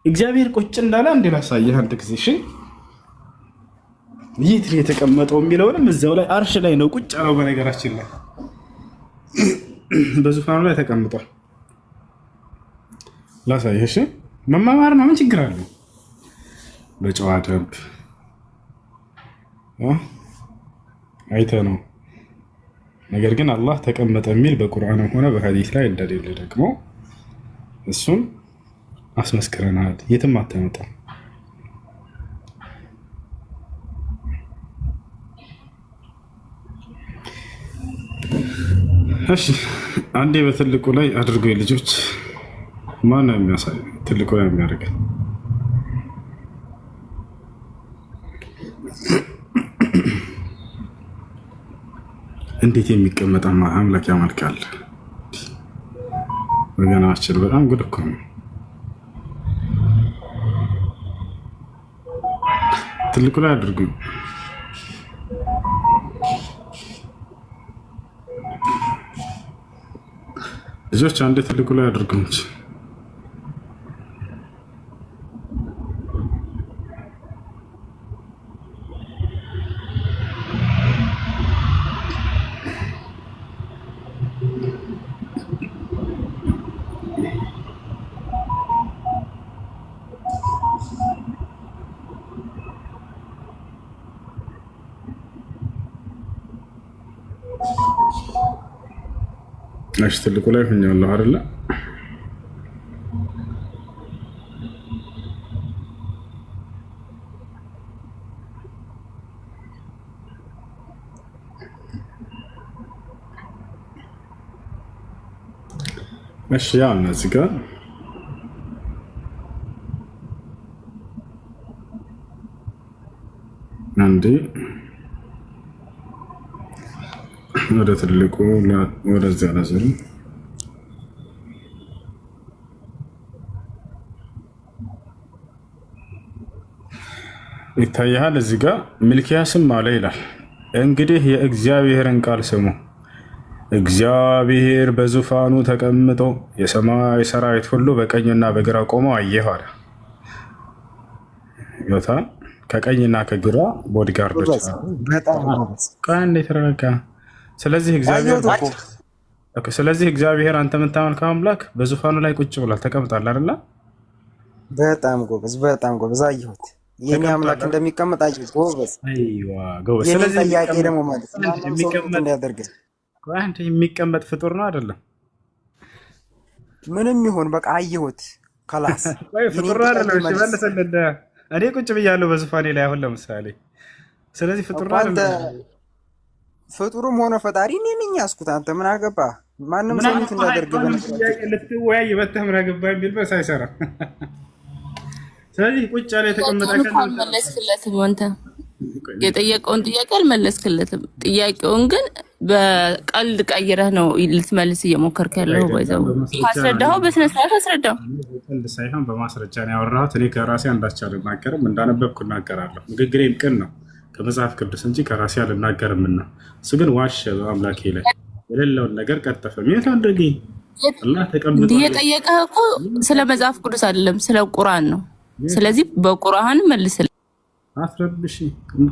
እግዚአብሔር ቁጭ እንዳለ እንዴ ላሳየህ አንድ ጊዜ። እሺ የት ነው የተቀመጠው የሚለውንም እዛው ላይ አርሽ ላይ ነው ቁጭ ያለው። በነገራችን ላይ በዙፋኑ ላይ ተቀምጧል። ላሳየህ። እሺ መማማር ነው። ምን ችግር አለው? በጨዋ ደንብ አይተህ ነው። ነገር ግን አላህ ተቀመጠ የሚል በቁርአንም ሆነ በሐዲስ ላይ እንደሌለ ደግሞ እሱን አስመስክረናል። የትም አታመጣም። እሺ አንዴ በትልቁ ላይ አድርጎ ልጆች ማን ነው የሚያሳይ? ትልቁ ላይ የሚያደርገን እንዴት የሚቀመጥ አምላክ ያመልካል? ወገናችን በጣም ጉድ እኮ ነው። ትልቁ ላይ አድርጉ ልጆች፣ አንዴ ትልቁ ላይ አድርጉ እንጂ እሺ ትልቁ ላይ ሆኛለሁ አይደለ? እሺ ያ እነዚህ ጋር አንዴ ወደ ትልቁ ወደዚያ ላዘሩ ይታያል። እዚህ ጋር ሚልክያስም አለ ይላል፣ እንግዲህ የእግዚአብሔርን ቃል ስሙ። እግዚአብሔር በዙፋኑ ተቀምጦ የሰማይ ሰራዊት ሁሉ በቀኝና በግራ ቆመው አየሁ አለ። ይወታል ከቀኝና ከግራ ቦዲጋርዶች ተረጋ። ስለዚህ እግዚአብሔር አንተ የምታመልከው አምላክ በዙፋኑ ላይ ቁጭ ብሏል፣ ተቀምጧል አይደለ? በጣም ጎበዝ፣ በጣም ጎበዝ። አየሁት የኔ አምላክ እንደሚቀመጥ አየሁት። ጎበዝ፣ አይዋ ጎበዝ። ስለዚህ ጥያቄ ደግሞ ማለት የሚቀመጥ ፍጡር ነው አይደለም? ምንም ይሁን በቃ አየሁት። ከላስ ፍጡር ነው አይደለም? እሺ መልሰልኝ። እኔ ቁጭ ብያለሁ በዙፋኔ ላይ አሁን ለምሳሌ። ስለዚህ ፍጡር ነው አይደለም? ፍጡሩም ሆነ ፈጣሪ እኔ ነኝ ያስኩት። አንተ ምን አገባ? ማንም ሰው እንዳደርግ ልትወያይ በተህ ምን አገባ የሚል በስ አይሰራም። ስለዚህ ቁጭ ያለ የተቀመጠ አልመለስክለትም። አንተ የጠየቀውን ጥያቄ አልመለስክለትም። ጥያቄውን ግን በቀልድ ቀይረህ ነው ልትመልስ እየሞከርክ ያለው። ባይዘው ካስረዳኸው በስነ ስርዓት አስረዳው። ቀልድ ሳይሆን በማስረጃ ነው ያወራሁት። እኔ ከራሴ አንዳች አልናገርም፣ እንዳነበብኩ እናገራለሁ። ንግግሬም ቅን ነው ከመጽሐፍ ቅዱስ እንጂ ከራሴ አልናገርምና። እሱ ግን ዋሸ በአምላኬ ላይ የሌለውን ነገር ቀጠፈ። ምን ታድርጊ? አላህ ተቀምጦ የጠየቀህ እኮ ስለ መጽሐፍ ቅዱስ አይደለም ስለ ቁርአን ነው። ስለዚህ በቁርአን መልስልኝ። አትረብሽ።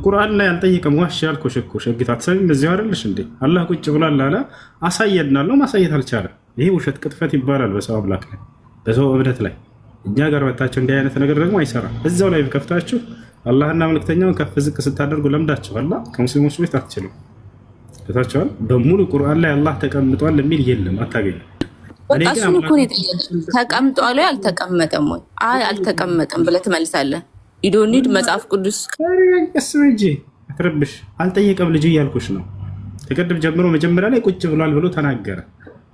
ቁርአን ላይ አልጠየቀም። ዋሽ ያልኩሽ እኮ ሸጊት አትሰሚ። እንደዚህ አይደለሽ እንዴ? አላህ ቁጭ ብሏል አለ። አሳየናለሁ፣ ማሳየት አልቻለም። ይሄ ውሸት ቅጥፈት ይባላል በሰው አምላክ ላይ በሰው እብደት ላይ። እኛ ጋር መታቸው እንዲህ አይነት ነገር ደግሞ አይሰራም። እዛው ላይ ከፍታችሁ አላህና መልክተኛውን ከፍ ዝቅ ስታደርጉ ለምዳችኋል። ከሙስሊሞች ቤት አትችሉም። ከታችኋል። በሙሉ ቁርአን ላይ አላህ ተቀምጧል የሚል የለም፣ አታገኙም። እሱን እኮ ነው የጠየቀው። ተቀምጧል ወይ አልተቀመጠም ወይ? አይ አልተቀመጠም ብለህ ትመልሳለህ። ኢዶኒድ መጽሐፍ ቅዱስ እንጂ አትረብሽ። አልጠየቀም ልጅ እያልኩሽ ነው። ከቅድም ጀምሮ መጀመሪያ ላይ ቁጭ ብሏል ብሎ ተናገረ።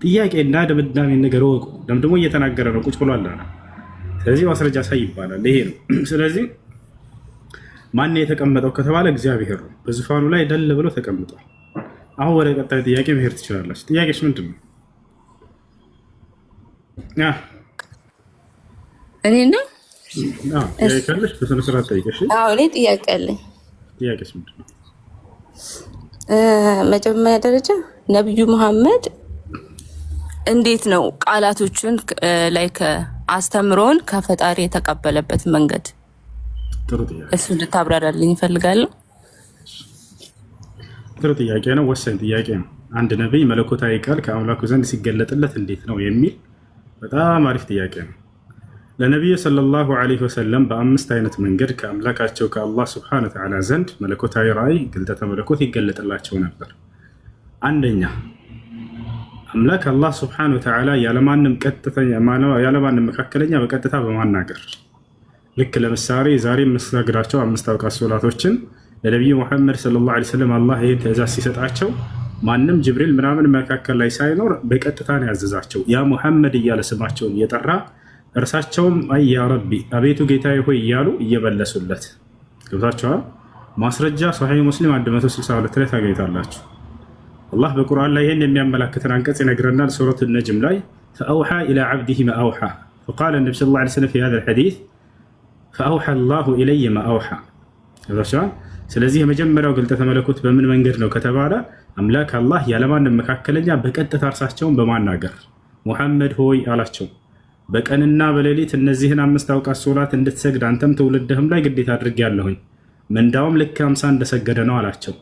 ጥያቄና ድምዳሜ ነገር ወቁ። ደግሞ እየተናገረ ነው ቁጭ ብሏል አለ። ስለዚህ ማስረጃ ሳይ ይባላል። ይሄ ነው። ስለዚህ ማን የተቀመጠው ከተባለ እግዚአብሔር ነው። በዙፋኑ ላይ ደል ብሎ ተቀምጧል። አሁን ወደ ቀጣይ ጥያቄ መሄድ ትችላላችሁ። ጥያቄሽ ምንድን ነው? እኔ ነው ካለሽ በስነ ስርዓት ጠይቀሽ። እኔ ጥያቄ አለኝ። ጥያቄሽ ምንድን ነው? መጀመሪያ ደረጃ ነቢዩ መሐመድ እንዴት ነው ቃላቶችን ላይ አስተምሮን ከፈጣሪ የተቀበለበት መንገድ? ጥሩ ጥያቄ። እሱ እንድታብራራልኝ እፈልጋለሁ። ጥሩ ጥያቄ ነው። ወሳኝ ጥያቄ ነው። አንድ ነቢይ መለኮታዊ ቃል ከአምላኩ ዘንድ ሲገለጥለት እንዴት ነው የሚል በጣም አሪፍ ጥያቄ ነው። ለነቢዩ ሰለላሁ ዐለይሂ ወሰለም በአምስት አይነት መንገድ ከአምላካቸው ከአላህ ሱብሓነሁ ወተዓላ ዘንድ መለኮታዊ ራእይ ግልጠተ መለኮት ይገለጥላቸው ነበር። አንደኛ አምላክ አላህ ሱብሓነሁ ወተዓላ ያለማንም ቀጥተኛ ያለማንም መካከለኛ በቀጥታ በማናገር ልክ ለምሳሌ ዛሬ የምንሰግዳቸው 5 አውቃት ሶላቶችን ለነቢዩ ሙሐመድ ሰለላሁ ዐለይሂ ወሰለም አላህ ይህን ትእዛዝ ሲሰጣቸው ማንም ጅብሪል ምናምን መካከል ላይ ሳይኖር በቀጥታ ነው ያዘዛቸው። ያ ሙሐመድ እያለ ስማቸውን እየጠራ እርሳቸውም አይ ያ ረቢ አቤቱ ጌታዬ ሆይ እያሉ እየመለሱለት። ገብታችኋል? ማስረጃ ሶሒህ ሙስሊም 162 ላይ ታገኝታላችሁ። አላህ በቁርአን ላይ ይህን የሚያመላክተን አንቀጽ ይነግረናል። ሱረት ነጅም ላይ فأوحى إلى عبده ما أوحى فقال النبي صلى الله عليه وسلم في هذا الحديث فأوحى الله إلي ما أوحى. ስለዚህ የመጀመሪያው ግልጠተ መለኮት በምን መንገድ ነው ከተባለ አምላክ አላህ ያለማንም መካከለኛ በቀጥታ እርሳቸውን በማናገር ሙሐመድ ሆይ አላቸው በቀንና በሌሊት እነዚህን 5 አውቃት ሶላት እንድትሰግድ አንተም ትውልድህም ላይ ግዴታ አድርጌያለሁኝ ምንዳውም ልክ 50 እንደሰገደ ነው አላቸው።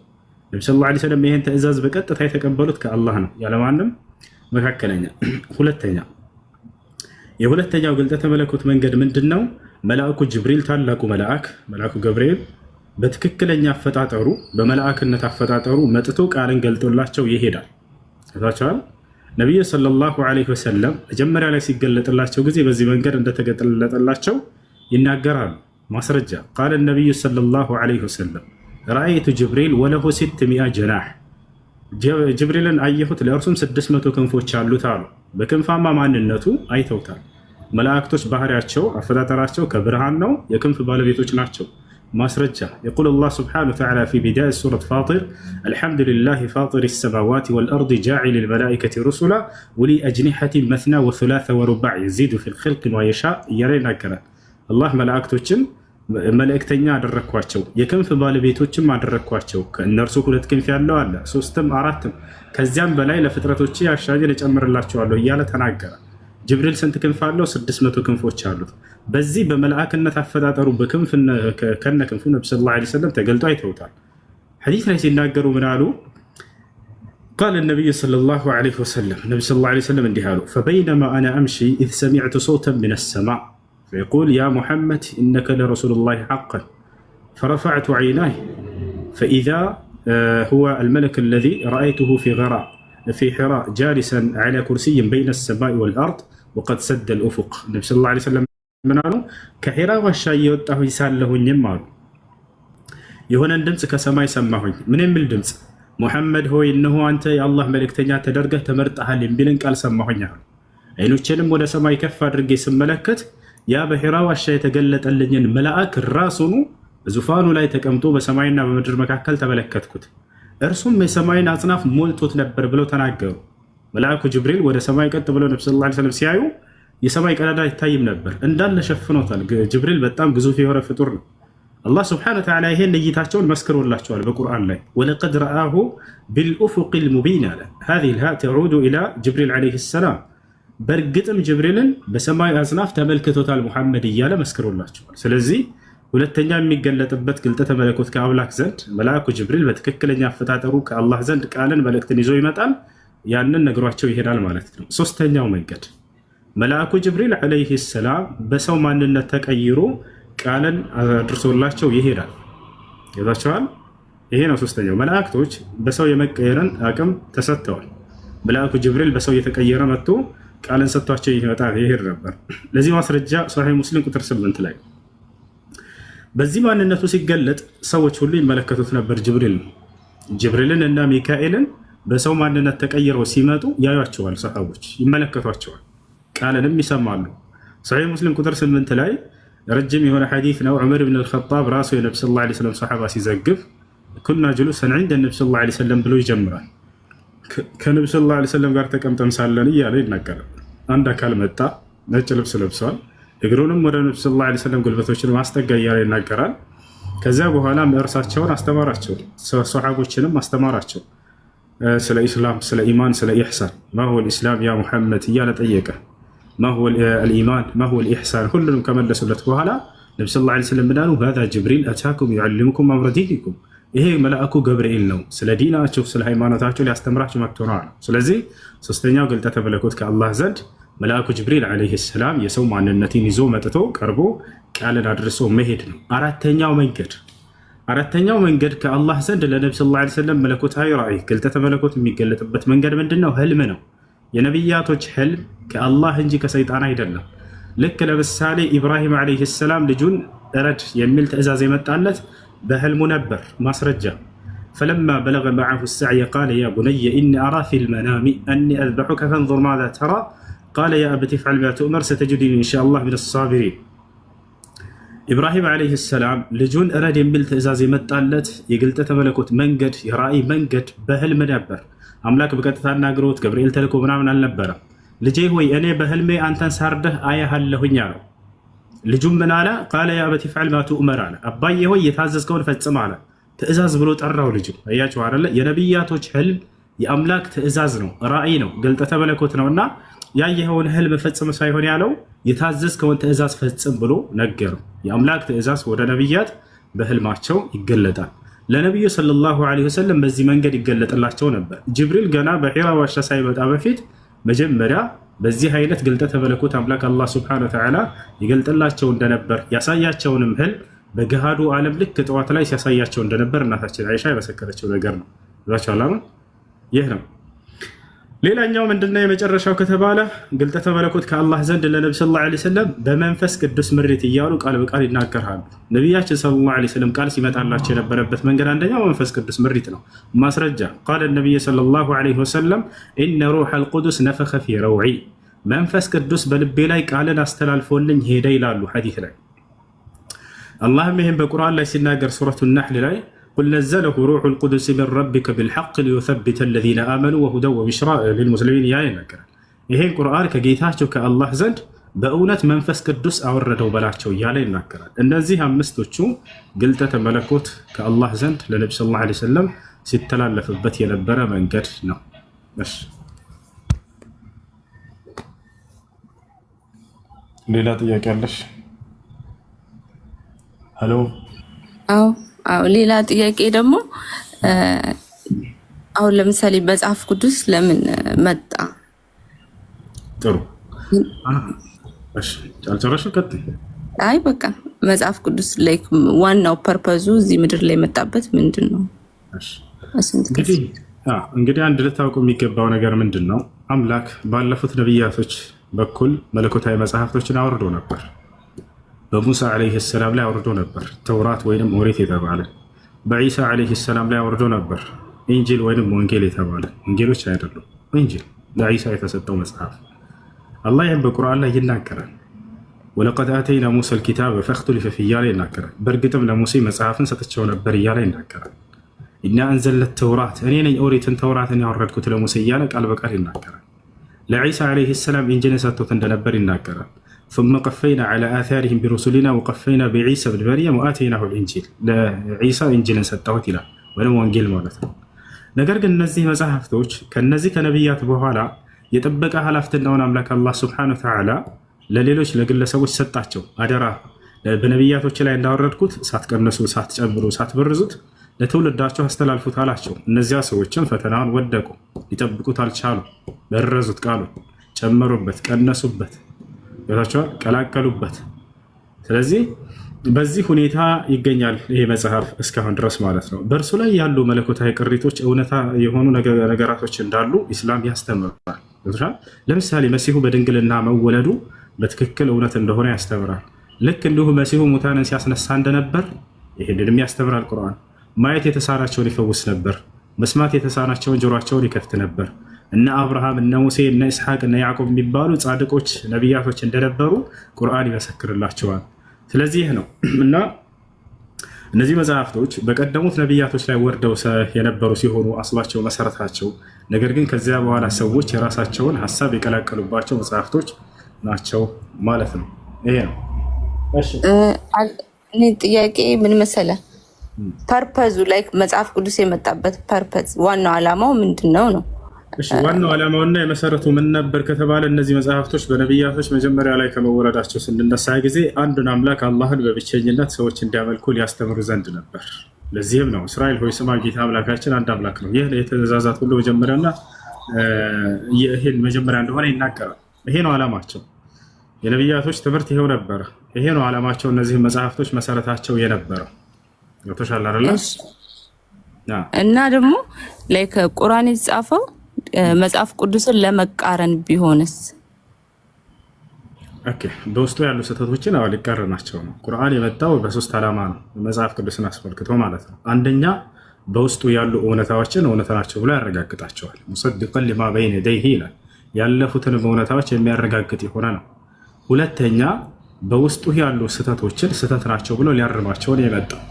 ነብዩ ሰለላሁ ዐለይሂ ወሰለም ይሄን ትዕዛዝ በቀጥታ የተቀበሉት ከአላህ ነው ያለማንም መካከለኛ። የሁለተኛው ግልጠተ መለኮት መንገድ ምንድነው? መልአኩ ጅብሪል ታላቁ መልአኩ ገብርኤል በትክክለኛ አፈጣጠሩ በመላእክነት አፈጣጠሩ መጥቶ ቃልን ገልጦላቸው ይሄዳል። ታቻል ነብዩ ሰለላሁ ዐለይሂ ወሰለም መጀመሪያ ላይ ሲገለጥላቸው ጊዜ በዚህ መንገድ እንደተገለጠላቸው ይናገራሉ። ማስረጃ ቃል ነብዩ ሰለላሁ ዐለይሂ ወሰለም ረአይቱ ጅብሪል ወለሁ 600 ጀናህ ጅብሪልን አየሁት ለእርሱም 600 ክንፎች አሉት አሉ። በክንፋማ ማንነቱ አይተውታል። መላእክቶች ባህሪያቸው አፈጣጠራቸው ከብርሃን ነው፣ የክንፍ ባለቤቶች ናቸው። ማስረጃ يقول الله سبحانه وتعالى في بداية سورة فاطر الحمد لله فاطر السماوات والأرض جاعل الملائكة رسلا ولي أجنحة مثنى وثلاث ورباع يزيد في الخلق ويشاء يرينا كرا الله ملائكتوችን መልእክተኛ አደረኳቸው የክንፍ ባለቤቶችም አደረኳቸው ከእነርሱ 2 ክንፍ ያለው አለ 3ም 4ም ከዚያም በላይ ለፍጥረቶች ያሻጀ ለጨምርላቸዋለሁ እያለ ተናገረ። ጅብሪል ስንት ክንፍ አለው? 600 ክንፎች አሉት። በዚህ በመላእክነት አፈጣጠሩ በክንፍ ከነክንፉ ነብዩ ሰለላሁ ዐለይሂ ወሰለም ተገልጦ አይተውታል። ሐዲስ ላይ ሲናገሩ ምን አሉ? قال النبي صلى الله عليه وسلم النبي صلى الله عليه وسلم እንዲህ አሉ فبينما انا امشي اذ سمعت صوتا من السماء فيقول يا محمد انك لرسول الله حقا فرفعت عيناي فاذا هو الملك الذي رايته في حراء جالسا على كرسي بين السماء والارض وقد سد الافق النبي صلى الله عليه وسلم ምን አሉ? ከሒራ ዋሻ እየወጣሁ ይሳለሁኝም አሉ የሆነን ድምፅ ከሰማይ ሰማሁኝ። ምን የሚል ድምፅ? ሙሐመድ ሆይ እነሆ አንተ የአላህ መልእክተኛ ተደርገህ ተመርጠሃል የሚልን ቃል ሰማሁኝ አሉ። አይኖቼንም ወደ ሰማይ ከፍ አድርጌ ስመለከት ያ በሒራ ዋሻ የተገለጠልኝን መልአክ ራሱኑ ዙፋኑ ላይ ተቀምጦ በሰማይና በምድር መካከል ተመለከትኩት። እርሱም የሰማይን አጽናፍ ሞልቶት ነበር ብለው ተናገሩ። መልአኩ ጅብሪል ወደ ሰማይ ቀጥ ብለው ነብዩ ሰለላሁ ዐለይሂ ወሰለም ሲያዩ የሰማይ ቀዳዳ አይታይም ነበር፣ እንዳለ ሸፍኖታል። ጅብሪል በጣም ግዙፍ የሆነ ፍጡር ነው። አላህ ሱብሓነሁ ወተዓላ ይሄን እይታቸውን መስክሮላቸዋል በቁርአን ላይ ወለቀድ ረአሁ ቢልኡፉቂል ሙቢን አለ። هذه الهاء تعود الى جبريل عليه السلام በእርግጥም ጅብሪልን በሰማይ አጽናፍ ተመልክቶታል ሙሐመድ እያለ መስክሮላቸዋል። ስለዚህ ሁለተኛ የሚገለጥበት ግልጠተ መለኮት ከአምላክ ዘንድ መልአኩ ጅብሪል በትክክለኛ አፈጣጠሩ ከአላህ ዘንድ ቃልን መልእክትን ይዞ ይመጣል። ያንን ነግሯቸው ይሄዳል ማለት ነው። ሶስተኛው መንገድ መልአኩ ጅብሪል ዐለይሂ ሰላም በሰው ማንነት ተቀይሮ ቃልን አድርሶላቸው ይሄዳል። ይባቻል። ይሄ ነው ሶስተኛው። መላእክቶች በሰው የመቀየርን አቅም ተሰጥተዋል። መልአኩ ጅብሪል በሰው የተቀየረ መጥቶ ቃልን ሰጥቷቸው ይሄድ ነበር። ለዚህ ማስረጃ ሶሒህ ሙስሊም ቁጥር 8 ላይ በዚህ ማንነቱ ሲገለጥ ሰዎች ሁሉ ይመለከቱት ነበር። ጅብሪልን እና ሚካኤልን በሰው ማንነት ተቀይረው ሲመጡ ያዩቸዋል። ሰሃቦች ይመለከቷቸዋል፣ ቃልንም ይሰማሉ። ሶሒህ ሙስሊም ቁጥር 8 ላይ ረጅም የሆነ ሐዲስ ነው። ዑመር ብን አልኸጣብ ራሱ የነብዩ ሰለላሁ ዐለይሂ ወሰለም ሰሃባ ሲዘግብ ኩና ጁሉሰን ዐንደ ነብዩ ሰለላሁ ዐለይሂ ወሰለም ብሎ ይጀምራል። ከነብዩ ሰለላሁ ዐለይሂ ወሰለም ጋር ተቀምጠን ሳለን እያለ ይናገራል። አንድ አካል መጣ፣ ነጭ ልብስ ለብሷል። እግሩንም ወደ ነብዩ ሰለላሁ ዐለይሂ ወሰለም ጉልበቶችን ማስጠጋ እያለ ይናገራል። ከዚያ በኋላ እርሳቸውን አስተማራቸው፣ ሰሃቦችንም አስተማራቸው። ስለ ኢስላም፣ ስለ ኢማን፣ ስለ ኢሕሳን ማሁወ ልኢስላም ያ ሙሐመድ እያለ ጠየቀ። ማሁወ ልኢማን ማሁወ ልኢሕሳን ሁሉንም ከመለሱለት በኋላ ነብዩ ሰለላሁ ዐለይሂ ወሰለም ምናሉ ሃዛ ጅብሪል አታኩም ዩዐልሙኩም አምረ ዲኒኩም፣ ይሄ መልአኩ ገብርኤል ነው፣ ስለ ዲናቸው ስለ ሃይማኖታቸው ሊያስተምራቸው መጥቶ ነው አለ። ስለዚህ ሶስተኛው ግልጠተ መለኮት ከአላህ ዘንድ መልአኩ ጅብሪል ዐለይሂ ሰላም የሰው ማንነትን ይዞ መጥቶ ቀርቦ ቃልን አድርሶ መሄድ ነው። አራተኛው መንገድ ከአላህ ዘንድ ለነብዩ ሰለላሁ ዐለይሂ ወሰለም መለኮታዊ ራእይ ግልጠተ መለኮት የሚገለጥበት መንገድ ምንድነው? ህልም ነው። የነቢያቶች ህልም ከአላህ እንጂ ከሰይጣን አይደለም። ልክ ለምሳሌ ኢብራሂም ዐለይሂ ሰላም ልጁን እረድ የሚል ትእዛዝ የመጣለት በህልሙ ነበር። ማስረጃ ፈለማ በለገ መዐሁ ሰዕየ ቃለ ያ ቡነየ ኢኒ አራ ፊል መናሚ አኒ አዝበሑከ ፈንዙር ማዛ ተራ ቃለ ያ አበቲ ፍዐል ማ ቱእመር ሰተጅዱኒ ኢንሻአላህ ሚነ ሳቢሪን። ኢብራሂም ዐለይሂ ሰላም ልጁን እረድ የሚል ትእዛዝ የመጣለት የግልጠተ መለኮት መንገድ የራእይ መንገድ በህልም ነበር። አምላክ በቀጥታ አናግሮት ገብርኤል ተልኮ ምናምን አልነበረም። ልጄ ሆይ እኔ በህልሜ አንተን ሳርደህ አያለሁኝ አለው። ልጁም ምን አለ? ቃለ ያ አበቲ ፍዐል ማ ቱእመር አለ። አባዬ ሆይ የታዘዝከውን ፈጽም አለ። ትእዛዝ ብሎ ጠራው ልጁ። አያችሁ አይደለ? የነቢያቶች ህልም የአምላክ ትእዛዝ ነው፣ ራእይ ነው፣ ገልጠተ መለኮት ነውና ያየኸውን ህልም ፈጽም ሳይሆን ያለው የታዘዝከውን ትእዛዝ ፈጽም ብሎ ነገረው። የአምላክ ትእዛዝ ወደ ነቢያት በህልማቸው ይገለጣል። ለነቢዩ ሰለላሁ ዐለይሂ ወሰለም በዚህ መንገድ ይገለጥላቸው ነበር። ጅብሪል ገና በሒራ ዋሻ ሳይመጣ በፊት መጀመሪያ በዚህ አይነት ግልጠተ መለኮት አምላክ አላህ ሱብሓነሁ ወተዓላ ይገልጥላቸው እንደነበር ያሳያቸውንም ህልም በገሃዱ ዓለም ልክ ጠዋት ላይ ሲያሳያቸው እንደነበር እናታችን አይሻ የመሰከረችው ነገር ነው። ይህ ነው። ሌላኛው ምንድነው? የመጨረሻው ከተባለ ግልጠተ መለኮት ከአላህ ዘንድ ለነብዩ ሰለላሁ ዐለይሂ ወሰለም በመንፈስ ቅዱስ ምሪት እያሉ ቃል በቃል ይናገራሉ። ነቢያችን ሰለላሁ ዐለይሂ ወሰለም ቃል ሲመጣላቸው የነበረበት መንገድ አንደኛው መንፈስ ቅዱስ ምሪት ነው። ማስረጃ ቃለ ነብዩ ሰለላሁ ዐለይሂ ወሰለም ኢነ ሩሐል ቁዱስ ነፈኸ ፊ ረውዒ፣ መንፈስ ቅዱስ በልቤ ላይ ቃልን አስተላልፎልኝ ሄደ ይላሉ ሐዲስ ላይ። አላህም ይህን በቁርአን ላይ ሲናገር ሱረቱ ነሕል ላይ ቁል ነዘለሁ ሩሑል ቁዱስ ሚን ረቢከ ቢልሐቅ ሊዩሰቢተ አለዚነ አመኑ ወሁደን ወቢሽራ ሊልሙስሊሚን እያለ ይናገራል። ይሄን ቁርአን ከጌታቸው ከአላህ ዘንድ በእውነት መንፈስ ቅዱስ አወረደው በላቸው እያለ ይናገራል። እነዚህ አምስቶቹ ግልጠተ መለኮት ከአላህ ዘንድ ለነቢ ሰለላሁ ዐለይሂ ወሰለም ሲተላለፍበት የነበረ መንገድ ነው። ሌላ ጥያቄ አለሽ? ሄሎ። አዎ ሌላ ጥያቄ ደግሞ አሁን ለምሳሌ መጽሐፍ ቅዱስ ለምን መጣ? ጥሩ እሺ፣ አልጨረስሽም? ቀጥይ። አይ በቃ መጽሐፍ ቅዱስ ላይ ዋናው ፐርፐዙ እዚህ ምድር ላይ መጣበት ምንድን ነው? እንግዲህ አንድ ልታውቁ የሚገባው ነገር ምንድን ነው? አምላክ ባለፉት ነቢያቶች በኩል መለኮታዊ መጽሐፍቶችን አውርዶ ነበር። በሙሳ ዓለይሂ ሰላም ላይ አውርዶ ነበር ተውራት ወይንም ኦሪት የተባለ። በዒሳ ዓለይሂ ሰላም ላይ አውርዶ ነበር ኢንጂል ወይንም ወንጌል የተባለ። ወንጌሎች አይደሉም፣ ኢንጂል ለዒሳ የተሰጠው መጽሐፍ። አላህ ይህም በቁርአን ላይ ይናገራል። ወለቀድ አተይና ሙሳ ልኪታበ ፈኽቱሊፈ ፊህ እያለ ይናገራል። በእርግጥም ለሙሴ መጽሐፍን ሰጥቼው ነበር እያለ ይናገራል። ኢና አንዘልነ ተውራት፣ እኔ ነኝ ኦሪትን ተውራትን ያወረድኩት ለሙሴ እያለ ቃል በቃል ይናገራል። ለዒሳ ዓለይሂ ሰላም ኢንጂልን ሰጥቶት እንደነበር ይናገራል። ثم قفينا على آثارهم برسلنا وقفينا بعيسى بن مريم وآتيناه الإنجيل ለዒሳ ኢንጂልን ሰጠሁት ይላል፣ ወይም ወንጌል ማለት ነው። ነገር ግን እነዚህ መጽሐፍቶች ከነዚህ ከነቢያት በኋላ የጠበቀ ኃላፊነቱን አምላክ አላህ ሱብሓነሁ ወተዓላ ለሌሎች ለግለሰቦች ሰጣቸው። አደራ በነቢያቶች ላይ እንዳወረድኩት ሳትቀንሱ፣ ሳትጨምሩ፣ ሳትበርዙት ለትውልዳቸው አስተላልፉት አላቸው። እነዚያ ሰዎችም ፈተናውን ወደቁ፣ ሊጠብቁት አልቻሉ። በረዙት፣ ቃሉ ጨመሩበት፣ ቀነሱበት፣ ይወታቸዋል፣ ቀላቀሉበት። ስለዚህ በዚህ ሁኔታ ይገኛል ይሄ መጽሐፍ እስካሁን ድረስ ማለት ነው። በእርሱ ላይ ያሉ መለኮታዊ ቅሪቶች እውነታ የሆኑ ነገራቶች እንዳሉ ኢስላም ያስተምራል። ለምሳሌ መሲሁ በድንግልና መወለዱ በትክክል እውነት እንደሆነ ያስተምራል። ልክ እንዲሁ መሲሁ ሙታንን ሲያስነሳ እንደነበር ይሄንንም ያስተምራል ቁርአን። ማየት የተሳናቸውን ይፈውስ ነበር፣ መስማት የተሳናቸውን ጆሯቸውን ይከፍት ነበር። እነ አብርሃም፣ እነ ሙሴ፣ እነ ኢስሐቅ፣ እነ ያዕቆብ የሚባሉ ጻድቆች ነቢያቶች እንደነበሩ ቁርአን ይመሰክርላቸዋል። ስለዚህ ይህ ነው እና እነዚህ መጽሐፍቶች በቀደሙት ነቢያቶች ላይ ወርደው የነበሩ ሲሆኑ አስላቸው መሰረታቸው፣ ነገር ግን ከዚያ በኋላ ሰዎች የራሳቸውን ሀሳብ የቀላቀሉባቸው መጽሐፍቶች ናቸው ማለት ነው። ይሄ ነው እኔ ጥያቄ ምን መሰለ፣ ፐርፐዙ ላይ መጽሐፍ ቅዱስ የመጣበት ፐርፐዝ ዋናው ዓላማው ምንድን ነው ነው? ዋናው ዓላማውና የመሰረቱ ምን ነበር ከተባለ እነዚህ መጽሐፍቶች በነቢያቶች መጀመሪያ ላይ ከመወረዳቸው ስንነሳ ጊዜ አንዱን አምላክ አላህን በብቸኝነት ሰዎች እንዲያመልኩ ሊያስተምሩ ዘንድ ነበር። ለዚህም ነው እስራኤል ሆይ ስማ ጌታ አምላካችን አንድ አምላክ ነው። ይህ የትእዛዛት ሁሉ መጀመሪያና ይህን መጀመሪያ እንደሆነ ይናገራል። ይሄ ነው ዓላማቸው። የነቢያቶች ትምህርት ይሄው ነበረ። ይሄ ነው ዓላማቸው። እነዚህ መጽሐፍቶች መሰረታቸው የነበረው ቶሻል አይደለ? እና ደግሞ ላይ ከቁርአን የተጻፈው መጽሐፍ ቅዱስን ለመቃረን ቢሆንስ? በውስጡ ያሉ ስህተቶችን ሊቃረናቸው ነው። ቁርአን የመጣው በሶስት ዓላማ ነው፣ መጽሐፍ ቅዱስን አስመልክቶ ማለት ነው። አንደኛ በውስጡ ያሉ እውነታዎችን እውነታ ናቸው ብሎ ያረጋግጣቸዋል። ሙሰድቀን ሊማ በይነ የደይሂ ይላል፣ ያለፉትን እውነታዎች የሚያረጋግጥ የሆነ ነው። ሁለተኛ በውስጡ ያሉ ስህተቶችን ስህተት ናቸው ብሎ ሊያርማቸውን የመጣው።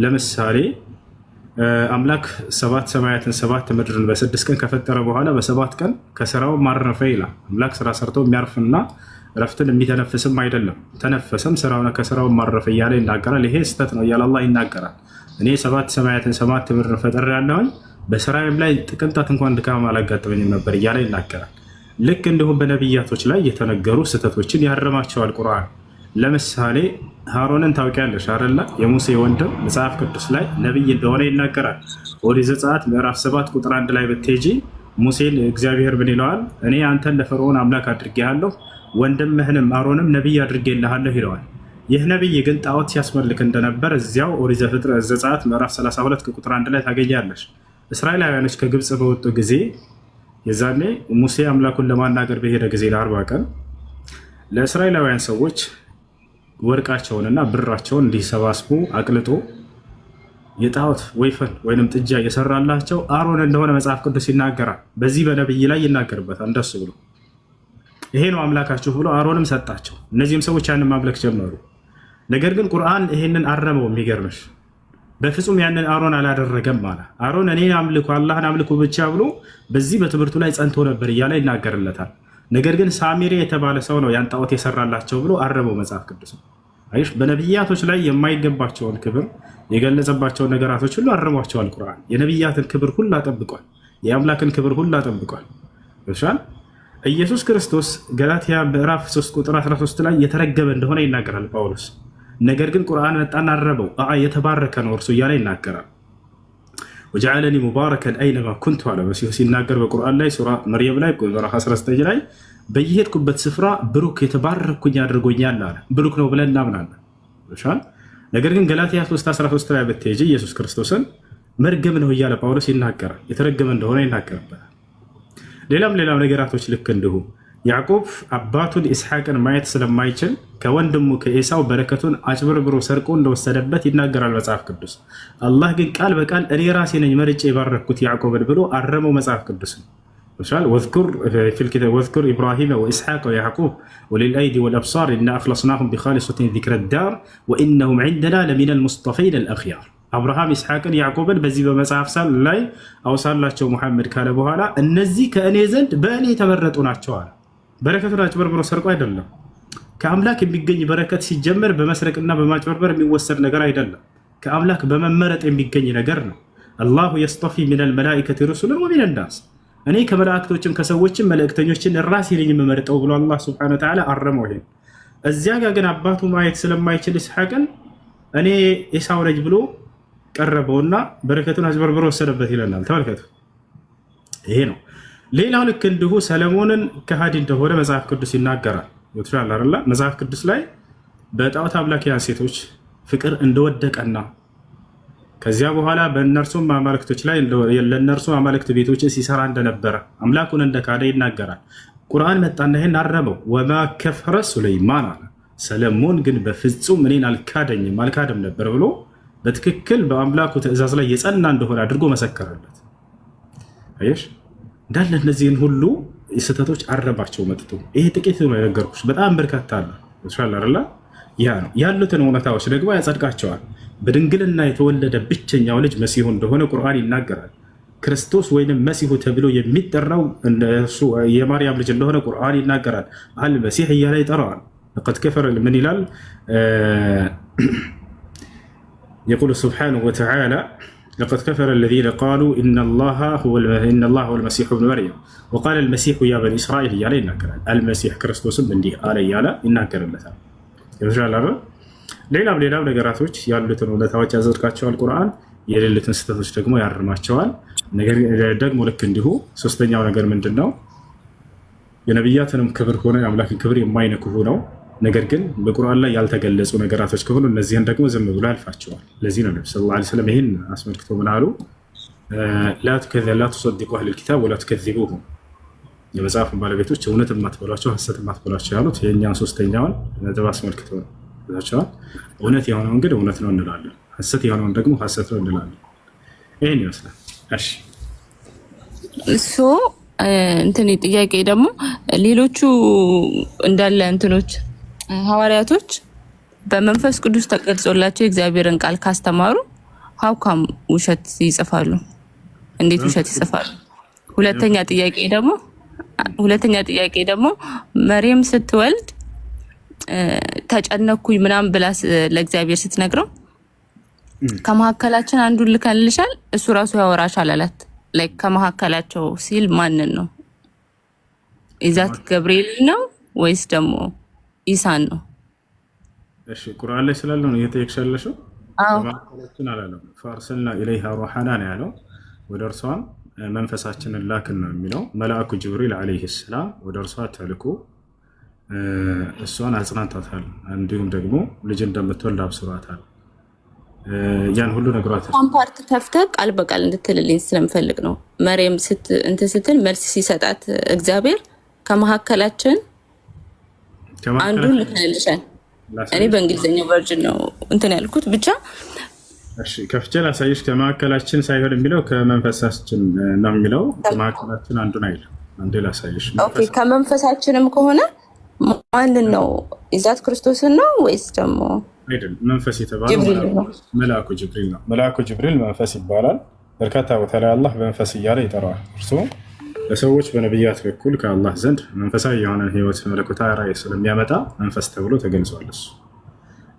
ለምሳሌ አምላክ 7 ሰማያትን 7 ምድርን በ6 ቀን ከፈጠረ በኋላ በ7 ቀን ከስራው ማረፈ ይላል። አምላክ ስራ ሰርቶ የሚያርፍና ረፍትን የሚተነፍስም አይደለም። ተነፈሰም ስራውን ከስራው ማረፈ እያለ ይናገራል። ይሄ ስህተት ነው እያለ አላህ ይናገራል። እኔ 7 ሰማያትን 7 ምድርን ፈጥሬያለሁኝ በስራዬም ላይ ጥቅንጣት እንኳን ድካም አላጋጠመኝም ነበር እያለ ይናገራል። ልክ እንዲሁም በነቢያቶች ላይ የተነገሩ ስህተቶችን ያርማቸዋል ቁርአን። ለምሳሌ ሃሮንን ታውቂያለሽ አይደለ? የሙሴ ወንድም መጽሐፍ ቅዱስ ላይ ነብይ እንደሆነ ይናገራል። ኦሪት ዘጸአት ምዕራፍ 7 ቁጥር 1 ላይ ብትሄጂ ሙሴን እግዚአብሔር ምን ይለዋል? እኔ አንተን ለፈርዖን አምላክ አድርጌሃለሁ፣ ወንድምህንም አሮንም ነብይ አድርጌልሃለሁ ይለዋል። ይህ ነብይ ግን ጣዖት ሲያስመልክ እንደነበር እዚያው ኦሪት ዘጸአት ምዕራፍ 32 ቁጥር 1 ላይ ታገኛለሽ። እስራኤላውያኖች ከግብፅ በወጡ ጊዜ የዛኔ ሙሴ አምላኩን ለማናገር በሄደ ጊዜ ለ40 ቀን ለእስራኤላውያን ሰዎች ወርቃቸውንና ብራቸውን እንዲሰባስቡ አቅልጦ የጣዖት ወይፈን ወይንም ጥጃ የሰራላቸው አሮን እንደሆነ መጽሐፍ ቅዱስ ይናገራል። በዚህ በነብይ ላይ ይናገርበታል እንደሱ ብሎ ይሄ ነው አምላካችሁ ብሎ አሮንም ሰጣቸው። እነዚህም ሰዎች ያንን ማምለክ ጀመሩ። ነገር ግን ቁርአን ይሄንን አረመው። የሚገርምሽ በፍጹም ያንን አሮን አላደረገም አለ። አሮን እኔን አምልኩ አላህን አምልኩ ብቻ ብሎ በዚህ በትምህርቱ ላይ ጸንቶ ነበር እያለ ይናገርለታል። ነገር ግን ሳሚሬ የተባለ ሰው ነው ያን ጣዖት የሰራላቸው ብሎ አረመው መጽሐፍ ቅዱስ። አይሽ በነብያቶች ላይ የማይገባቸውን ክብር የገለጸባቸውን ነገራቶች ሁሉ አረሟቸዋል። ቁርአን የነብያትን ክብር ሁሉ አጠብቋል። የአምላክን ክብር ሁሉ አጠብቋል። እሻል ኢየሱስ ክርስቶስ ገላትያ ምዕራፍ 3 ቁጥር 13 ላይ የተረገመ እንደሆነ ይናገራል ጳውሎስ። ነገር ግን ቁርአን መጣና አረበው። የተባረከ ነው እርሱ እያለ ይናገራል። ወጀዐለኒ ሙባረከን አይነማ ኩንቱ አለ መሲሁ ሲናገር በቁርአን ላይ ሱራ መርየም ላይ ቁጥር 19 ላይ በየሄድኩበት ስፍራ ብሩክ የተባረኩኝ አድርጎኛል አለ። ብሩክ ነው ብለን እናምናለን። እሻል ነገር ግን ገላትያ 3:13 ላይ በተጂ ኢየሱስ ክርስቶስን መርገም ነው እያለ ጳውሎስ ይናገራል። የተረገመ እንደሆነ ይናገርበታል። ሌላም ነገራቶች ልክ እንዲሁ ያዕቆብ አባቱን ኢስሐቅን ማየት ስለማይችል ከወንድሙ ከኤሳው በረከቱን አጭበርብሮ ሰርቆ እንደወሰደበት ይናገራል መጽሐፍ ቅዱስ። አላህ ግን ቃል በቃል እኔ ራሴ ነኝ መርጬ የባረኩት ያዕቆብን ብሎ አረመው መጽሐፍ ቅዱስ። ወዝኩር ኢብራሂም ወኢስሐቅ ወያዕቁብ ወሊልአይዲ ወልአብሳር ኢና አኽለስናሁም ቢኻሊሰቲን ዚክረ ዳር ወኢነሁም ዒንደና ለሚነል ሙስጠፈይን አልአኽያር። አብርሃም ኢስሐቅን ያዕቆብን በዚህ በመጽሐፍ ላይ አውሳላቸው ሙሐመድ ካለ በኋላ እነዚህ ከእኔ ዘንድ በእኔ የተመረጡ ናቸው አለ። በረከቱን አጭበርብሮ ሰርቆ አይደለም። ከአምላክ የሚገኝ በረከት ሲጀመር በመስረቅና በማጭበርበር የሚወሰድ ነገር አይደለም። ከአምላክ በመመረጥ የሚገኝ ነገር ነው። አላሁ የስጠፊ ሚነል መላኢከቲ ሩሱለን ወሚነን ናስ፣ እኔ ከመላእክቶችም ከሰዎችም መልእክተኞችን ራሴ ነኝ የምመርጠው ብሎ አላህ ሱብሓነሁ ወተዓላ አረመው። ይሄን እዚያ ጋር ግን አባቱ ማየት ስለማይችል ኢስሐቅን እኔ ኤሳው ነኝ ብሎ ቀረበውና በረከቱን አጭበርብሮ ወሰደበት ይለናል። ተመልከቱ፣ ይሄ ነው። ሌላው ልክ እንዲሁ ሰለሞንን ከሃዲ እንደሆነ መጽሐፍ ቅዱስ ይናገራል። ወጥቷል አይደል? መጽሐፍ ቅዱስ ላይ በጣዖት አምላኪያን ሴቶች ፍቅር እንደወደቀና ከዚያ በኋላ በእነርሱም አማልክቶች ላይ ለእነርሱ አማልክት ቤቶችን ሲሰራ እንደነበረ አምላኩን እንደካደ ይናገራል። ቁርአን መጣና ይሄን አረመው። ወማ ከፈረ ሱለይማን አለ፣ ሰለሞን ግን በፍጹም እኔን አልካደም ነበር ብሎ በትክክል በአምላኩ ትእዛዝ ላይ የጸና እንደሆነ አድርጎ መሰከረለት። አየሽ እንዳለ እነዚህን ሁሉ ስህተቶች አረባቸው መጥቶ። ይሄ ጥቂት ነው የነገርኩሽ፣ በጣም በርካታ አለ። ይሻላል ያ ነው ያሉትን እውነታዎች ደግሞ ያጸድቃቸዋል። በድንግልና የተወለደ ብቸኛው ልጅ መሲሁ እንደሆነ ቁርአን ይናገራል። ክርስቶስ ወይንም መሲሁ ተብሎ የሚጠራው እሱ የማርያም ልጅ እንደሆነ ቁርአን ይናገራል። አልመሲህ እያለ ይጠራዋል። ለቀድ ከፈረ ምን ይላል? يقول سبحانه وتعالى لقد كفر الذين قالوا إن الله هو المسيح ابن مريم وقال المسيح يا بني إسرائيل يالا ينكرل المسيح كريستوس من دي آل يالا ينكرل لها يمشال الله ሌላም ነገራቶች ያሉትን እውነታዎች ያዘርካቸዋል ቁርአን፣ የሌሉትን ስህተቶች ደግሞ ያርማቸዋል። ነገር ደግሞ ልክ እንዲሁ ሶስተኛው ነገር ምንድነው? የነብያትንም ክብር ሆነ የአምላክን ክብር የማይነኩ ነው። ነገር ግን በቁርአን ላይ ያልተገለጹ ነገራቶች ከሆኑ እነዚህን ደግሞ ዝም ብሎ ያልፋቸዋል። ለዚህ ነው ነብዩ ሰለላሁ ዐለይሂ ወሰለም ይሄን አስመልክቶ ምን አሉ? ላ ቱሰዲቁ አህለል ኪታብ ወላ ትከዚቡሁም፣ የመጽሐፍ ባለቤቶች እውነት የማትበሏቸው ሐሰት የማትበሏቸው ያሉት የእኛን ሶስተኛውን ነጥብ አስመልክቶ ነው። እውነት የሆነውን ግን እውነት ነው እንላለን፣ ሐሰት የሆነውን ደግሞ ሐሰት ነው እንላለን። ይሄን ይመስላል። እሺ እሱ እንትን ጥያቄ ደግሞ ሌሎቹ እንዳለ እንትኖች ሐዋርያቶች በመንፈስ ቅዱስ ተቀርጾላቸው የእግዚአብሔርን ቃል ካስተማሩ ሀውካም ውሸት ይጽፋሉ? እንዴት ውሸት ይጽፋሉ? ሁለተኛ ጥያቄ ደግሞ መርየም ስትወልድ ተጨነኩኝ ምናምን ብላ ለእግዚአብሔር ስትነግረው ከመሀከላችን አንዱን ልከንልሻል እሱ ራሱ ያወራሻል አላት። ላይክ ከመሀከላቸው ሲል ማንን ነው? ኢዛት ገብርኤል ነው ወይስ ደግሞ ኢሳን ነው? እሺ ቁርአን ላይ ስላለው ነው እየተየክሻለሽው። ከመሀከላችን አላለም። ፈርሰልና ኢለይሃ ሩሐና ነው ያለው። ወደ እርሷም መንፈሳችንን ላክን ነው የሚለው። መልአኩ ጅብሪል አለይሂ ሰላም ወደ እርሷ ተልኮ እሷን አጽናንታታል። እንዲሁም ደግሞ ልጅ እንደምትወልድ አብስሯታል። ያን ሁሉ ነግሯታል። ፓርት ከፍተህ ቃል በቃል እንድትልልኝ ስለምፈልግ ነው። መርየም ስትል መልስ ሲሰጣት እግዚአብሔር ከመሀከላችን አንዱን ልከንልሻል። እኔ በእንግሊዝኛው ቨርዥን ነው እንትን ያልኩት ብቻ። እሺ ከፍቼ ላሳይሽ። ከመሀከላችን ሳይሆን የሚለው ከመንፈሳችን ነው የሚለው። ከመሀከላችን አንዱን አይልም። አንዴ ላሳይሽ። ኦኬ ከመንፈሳችንም ከሆነ ማንን ነው? ኢዛት ክርስቶስን ነው ወይስ ደግሞ አይደል? መንፈስ የተባለው መልአኩ ጅብሪል ነው። መልአኩ ጅብሪል መንፈስ ይባላል። በርካታ ቦታ ላይ አላህ በመንፈስ እያለ ይጠራዋል። እርሱ ለሰዎች በነቢያት በኩል ከአላህ ዘንድ መንፈሳዊ የሆነ ህይወት መለኮታዊ ራዕይ ስለሚያመጣ መንፈስ ተብሎ ተገልጿል። እሱ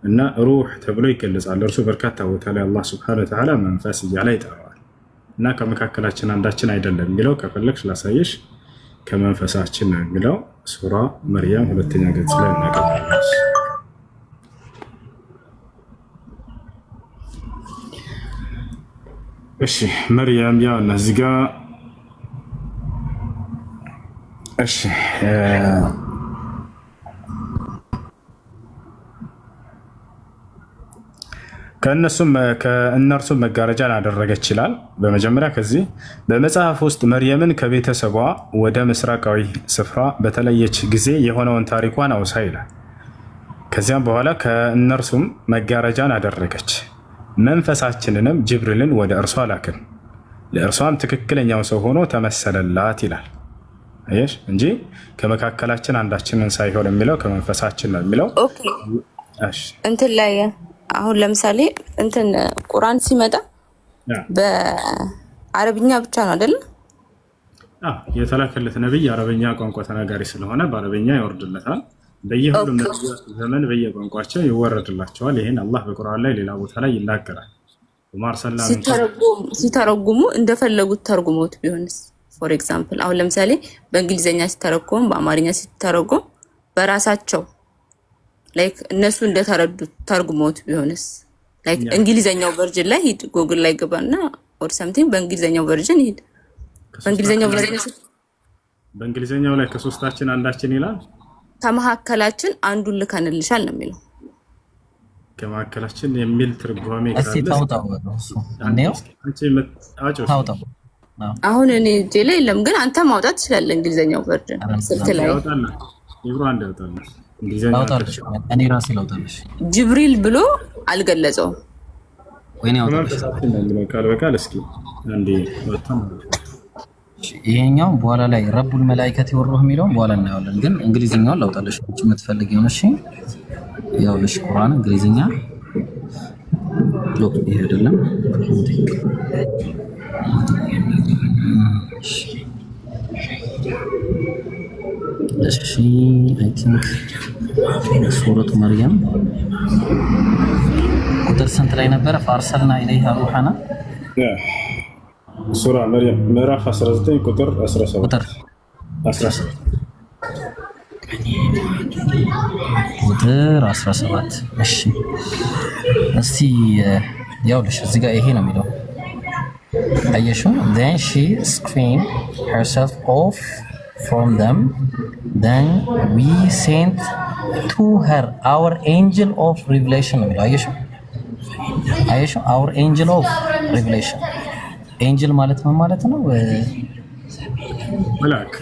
እና ሩህ ተብሎ ይገለጻል። እርሱ በርካታ ቦታ ላይ አላህ ሱብሓነሁ ወተዓላ መንፈስ እያለ ይጠራዋል። እና ከመካከላችን አንዳችን አይደለም የሚለው ከፈለግሽ ላሳየሽ። ከመንፈሳችን ነው የሚለው ሱራ መርያም 2ኛ ገጽ ላይ እናገኛለን። እሺ መርያም ያው እዚህ ጋር እሺ ከእነርሱም መጋረጃን አደረገች ይላል። በመጀመሪያ ከዚህ በመጽሐፍ ውስጥ መርየምን ከቤተሰቧ ወደ ምስራቃዊ ስፍራ በተለየች ጊዜ የሆነውን ታሪኳን አውሳ ይላል። ከዚያም በኋላ ከእነርሱም መጋረጃን አደረገች፣ መንፈሳችንንም ጅብሪልን ወደ እርሷ ላክን፣ ለእርሷም ትክክለኛው ሰው ሆኖ ተመሰለላት ይላል። አየሽ እንጂ ከመካከላችን አንዳችንን ሳይሆን የሚለው ከመንፈሳችን ነው የሚለው። እንትን ላይ አሁን ለምሳሌ እንትን ቁርአን ሲመጣ በአረብኛ ብቻ ነው አይደል? የተላከለት ነብይ አረበኛ ቋንቋ ተናጋሪ ስለሆነ በአረበኛ ይወርድለታል። በየሁሉም ነብያት ዘመን በየቋንቋቸው ይወረድላቸዋል። ይሄን አላህ በቁርአን ላይ ሌላ ቦታ ላይ ይናገራል። ሲተረጉሙ እንደፈለጉት ተርጉሞት ቢሆንስ? ፎር ኤግዛምፕል አሁን ለምሳሌ በእንግሊዘኛ ሲተረጎም በአማርኛ ሲተረጎም በራሳቸው ላይክ እነሱ እንደተረዱት ተርጉሞት ቢሆንስ? ላይክ እንግሊዘኛው ቨርዥን ላይ ሂድ፣ ጉግል ላይ ገባና ኦር ሰምቲንግ በእንግሊዘኛው ቨርዥን ሂድ። በእንግሊዘኛው ላይ ከሶስታችን አንዳችን ይላል። ከመሀከላችን አንዱን ልከንልሻል ነው የሚለው። ከመሀከላችን የሚል ትርጓሜ አሁን እኔ እጄ ላይ የለም፣ ግን አንተ ማውጣት ትችላለህ። እንግሊዘኛው ቨርዥን ስልክ ላይ እኔ ራሴ ላውጣልሽ። ጅብሪል ብሎ አልገለጸውም። ይሄኛው በኋላ ላይ ረቡል መላኢከት ይወሩህ የሚለውን በኋላ እናየዋለን። ግን እንግሊዝኛውን ላውጣልሽ የምትፈልጊው ነው። እሺ ያውልሽ ቁርአን እንግሊዝኛ ሎክ ይሄ አይደለም። እሺ አይ ቲንክ ሱረቱ መርየም ቁጥር ስንት ላይ ነበረ? ፈአርሰልና ኢለይሃ ሩሐና ሱራ መርየም ምዕራፍ 19 ቁጥር 17 ቁጥር 17። እሺ እስቲ ያውልሽ እዚህ ጋር ይሄ ነው የሚለው አየሽው? then she screamed herself off from them, then we sent to her our angel of revelation. አየሽው? our angel of revelation. angel ማለት ምን ማለት ነው? መልአክ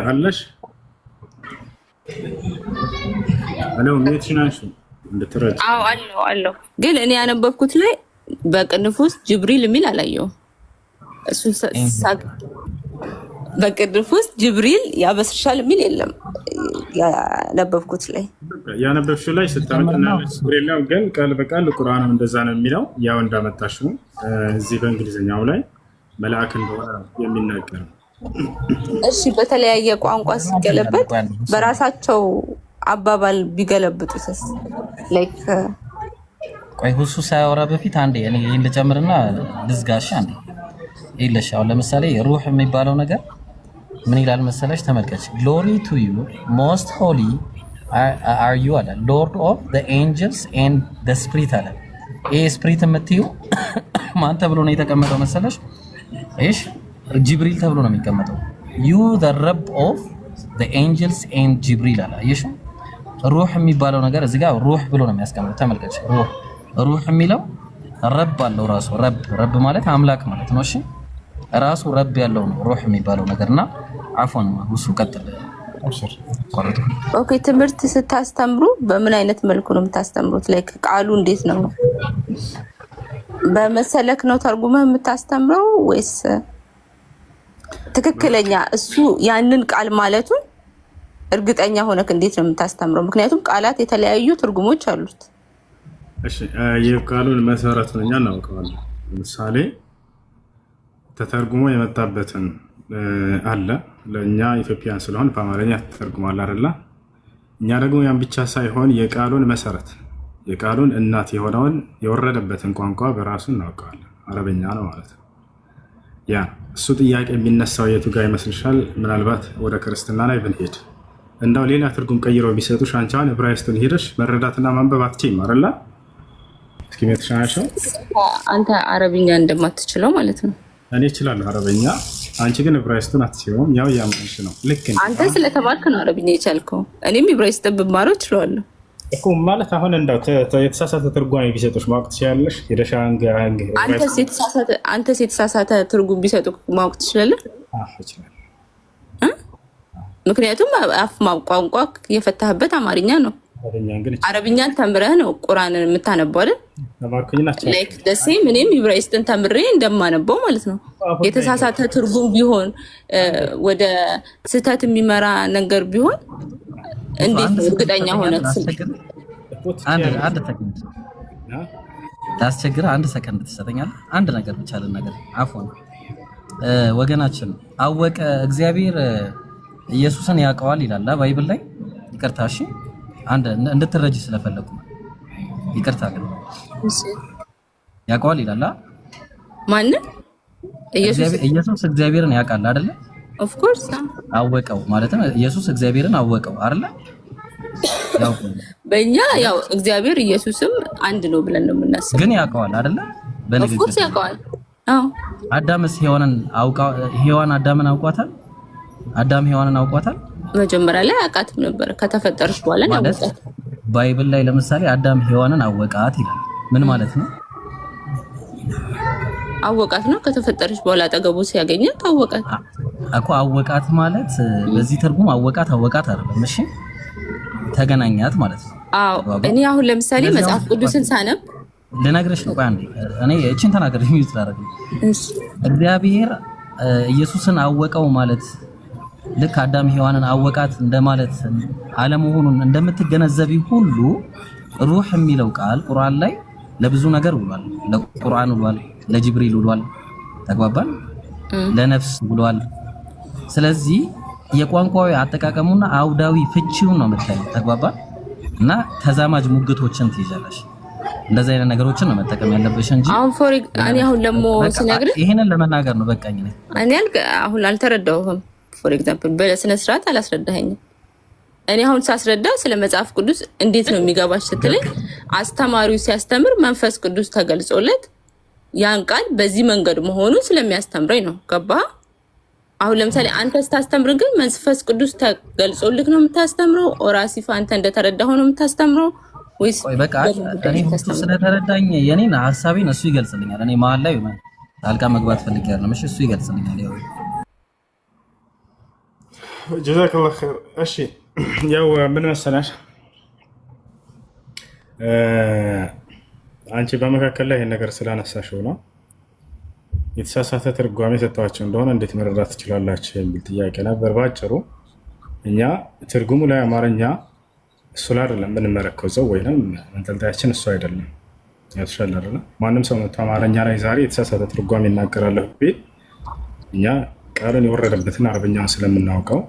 አለሽ አለው ሜትሽናሽ እንድትረጅ። አዎ አለው ግን እኔ ያነበብኩት ላይ በቅንፍ ውስጥ ጅብሪል የሚል አላየሁም። እሱ በቅንፍ ውስጥ ጅብሪል ያበስርሻል የሚል የለም ያነበብኩት ላይ። ያነበብሽው ላይ ስታመጣና ስኩሬላው ግን ቃል በቃል ቁርአኑ እንደዛ ነው የሚለው ያው እንዳመጣሽው እዚህ በእንግሊዝኛው ላይ መልአክ እንደሆነ የሚናገር። እሺ በተለያየ ቋንቋ ሲገለበጥ በራሳቸው አባባል ቢገለብጡትስ? ላይክ ቆይ ሁሱ ሳያወራ በፊት አንዴ እኔ ይሄን ልጨምርና ልዝጋሽ። አንዴ ይለሽ አሁን ለምሳሌ ሩህ የሚባለው ነገር ምን ይላል መሰለሽ? ተመልከች። ግሎሪ ቱ ዩ ሞስት ሆሊ አር ዩ አለ ሎርድ ኦፍ ዘ ኤንጀልስ ኤንድ ዘ ስፕሪት አለ። ይሄ ስፕሪት የምትዩ ማን ተብሎ ነው የተቀመጠው መሰለሽ? እሺ ጅብሪል ተብሎ ነው የሚቀመጠው። ዩ ዘ ረብ ኦፍ ዘ ኤንጀልስ ኤንድ ጅብሪል አለ። እሺ ሩህ የሚባለው ነገር እዚህ ጋር ሩህ ብሎ ነው የሚያስቀምጠው። ተመልከች። ሩህ የሚለው ረብ አለው ራሱ። ረብ ማለት አምላክ ማለት ነው። እሺ ራሱ ረብ ያለው ነው ሩህ የሚባለው ነገርና አፎን ሁሱ ቀጥል። ኦኬ ትምህርት ስታስተምሩ በምን አይነት መልኩ ነው የምታስተምሩት? ላይክ ቃሉ እንዴት ነው? በመሰለክ ነው ተርጉመህ የምታስተምረው ወይስ ትክክለኛ እሱ ያንን ቃል ማለቱን እርግጠኛ ሆነክ እንዴት ነው የምታስተምረው? ምክንያቱም ቃላት የተለያዩ ትርጉሞች አሉት። እሺ የቃሉን መሰረት ነው እኛ እናውቀዋለን። ለምሳሌ ተተርጉሞ የመጣበትን አለ ለኛ ኢትዮጵያን ስለሆነ በአማርኛ ተተርጉሟል አይደል? እኛ ደግሞ ያን ብቻ ሳይሆን የቃሉን መሰረት የቃሉን እናት የሆነውን የወረደበትን ቋንቋ በራሱ እናውቀዋለን። አረበኛ ነው ማለት ነው። ያ እሱ ጥያቄ የሚነሳው የቱ ጋር ይመስልሻል? ምናልባት ወደ ክርስትና ላይ ብንሄድ እንዳው ሌላ ትርጉም ቀይረው ቢሰጡሽ አንቺ አሁን ዕብራይስጡን ሄደሽ መረዳትና ማንበብ አትችይም አይደል? እስኪ መተሻሻው አንተ አረብኛ እንደማትችለው ማለት ነው። እኔ እችላለሁ አረበኛ፣ አንቺ ግን ዕብራይስጡን አትችይውም። ያው ያምንሽ ነው። ልክ ነው። አንተ ስለተባልክ ነው አረብኛ የቻልከው። እኔም ዕብራይስጥ ብማረው እችላለሁ እኮ ማለት አሁን እንዳው የተሳሳተ ትርጓሜ ቢሰጡሽ ማወቅ ትችያለሽ። ሄደሽ አንተ የተሳሳተ ትርጉም ቢሰጡ ማወቅ ትችላለህ? እችላለሁ። ምክንያቱም አፍ ቋንቋ የፈታህበት አማርኛ ነው። አረብኛን ተምረህ ነው ቁርአንን የምታነበው አይደል? ላይክ ደሴም እኔም ዕብራይስጥን ተምሬ እንደማነበው ማለት ነው። የተሳሳተ ትርጉም ቢሆን ወደ ስህተት የሚመራ ነገር ቢሆን እንዴት እርግጠኛ ሆነ? አንድ ሰከንድ ትሰጠኛለህ? አንድ ነገር ብቻ ልናገር። አፎን ወገናችን አወቀ እግዚአብሔር ኢየሱስን ያውቀዋል ይላል ባይብል ላይ። ይቅርታ እሺ፣ አንድ እንድትረጂ ስለፈለኩ ይቅርታ። ግን ያውቀዋል ይላል ማን? ኢየሱስ እግዚአብሔርን ያውቃል አይደለ? ኦፍ ኮርስ አወቀው ማለት ነው። ኢየሱስ እግዚአብሔርን አወቀው አይደለ? በእኛ ያው እግዚአብሔር ኢየሱስም አንድ ነው ብለን ነው የምናስበው። ግን ያውቀዋል አይደለ? ኦፍ ኮርስ ያውቀዋል። አዎ አዳምስ ሔዋን አዳምን አውቋታል? አዳም ሔዋንን አውቋታል? መጀመሪያ ላይ አውቃትም ነበር። ከተፈጠረች በኋላ ነው ያወቃት። ባይብል ላይ ለምሳሌ አዳም ሔዋንን አወቃት ይላል። ምን ማለት ነው? አወቃት ነው። ከተፈጠረች በኋላ አጠገቡ ሲያገኛት አወቃት እኮ። አወቃት ማለት በዚህ ትርጉም አወቃት አይደለም። እሺ ተገናኛት ማለት ነው። አዎ እኔ አሁን ለምሳሌ መጽሐፍ ቅዱስን ሳነብ ልነግርሽ ነው። አንዴ እኔ እቺን ተናገር የሚሉት ላደርግ እግዚአብሔር ኢየሱስን አወቀው ማለት ልክ አዳም ሔዋንን አወቃት እንደማለት አለመሆኑን እንደምትገነዘቢ ሁሉ ሩህ የሚለው ቃል ቁርአን ላይ ለብዙ ነገር ውሏል። ለቁርአን ውሏል፣ ለጅብሪል ውሏል። ተግባባን? ለነፍስ ውሏል። ስለዚህ የቋንቋዊ አጠቃቀሙና አውዳዊ ፍቺውን ነው የምታየው። ተግባባን? እና ተዛማጅ ሙግቶችን ትይዛለሽ። እንደዚህ አይነት ነገሮችን ነው መጠቀም ያለብሽ እንጂ እኔ አሁን ለሞ ሲነግርህ ይሄንን ለመናገር ነው በቃኝ ነኝ። እኔ አሁን አልተረዳሁም። ፎር ኤግዛምፕል በስነ ስርዓት አላስረዳኸኝም። እኔ አሁን ሳስረዳ ስለ መጽሐፍ ቅዱስ እንዴት ነው የሚገባሽ ስትለኝ አስተማሪው ሲያስተምር መንፈስ ቅዱስ ተገልጾለት ያን ቃል በዚህ መንገድ መሆኑን ስለሚያስተምረኝ ነው። ገባህ? አሁን ለምሳሌ አንተ ስታስተምር ግን መንፈስ ቅዱስ ተገልጾልክ ነው የምታስተምረው? ኦራሲፍ አንተ እንደተረዳኸው ነው የምታስተምረው ወይስ? በቃ እኔ ሁሉ ስለተረዳኝ የኔን ሐሳቤን እሱ ይገልጽልኛል። እኔ መሀል ላይ ጣልቃ መግባት ፈልጌ አይደለም። እሺ እሱ ይገልጽልኛል። ያው ጀዛከላህ ኸይር። እሺ ያው ምን መሰለሽ አንቺ በመካከል ላይ ይሄን ነገር ስላነሳሽው ነው የተሳሳተ ትርጓሜ ሰጥቷቸው እንደሆነ እንዴት መረዳት ትችላላችሁ የሚል ጥያቄ ነበር። ባጭሩ እኛ ትርጉሙ ላይ አማርኛ እሱ ላይ አይደለም ብንመረኮዘው ወይም መንጠልጠያችን እሱ አይደለም። ያስሻል አይደለ? ማንም ሰው መጥቶ አማርኛ ላይ ዛሬ የተሳሳተ ትርጓሜ ይናገራለሁ ቢል እኛ ቃልን የወረደበትን አረብኛውን ስለምናውቀው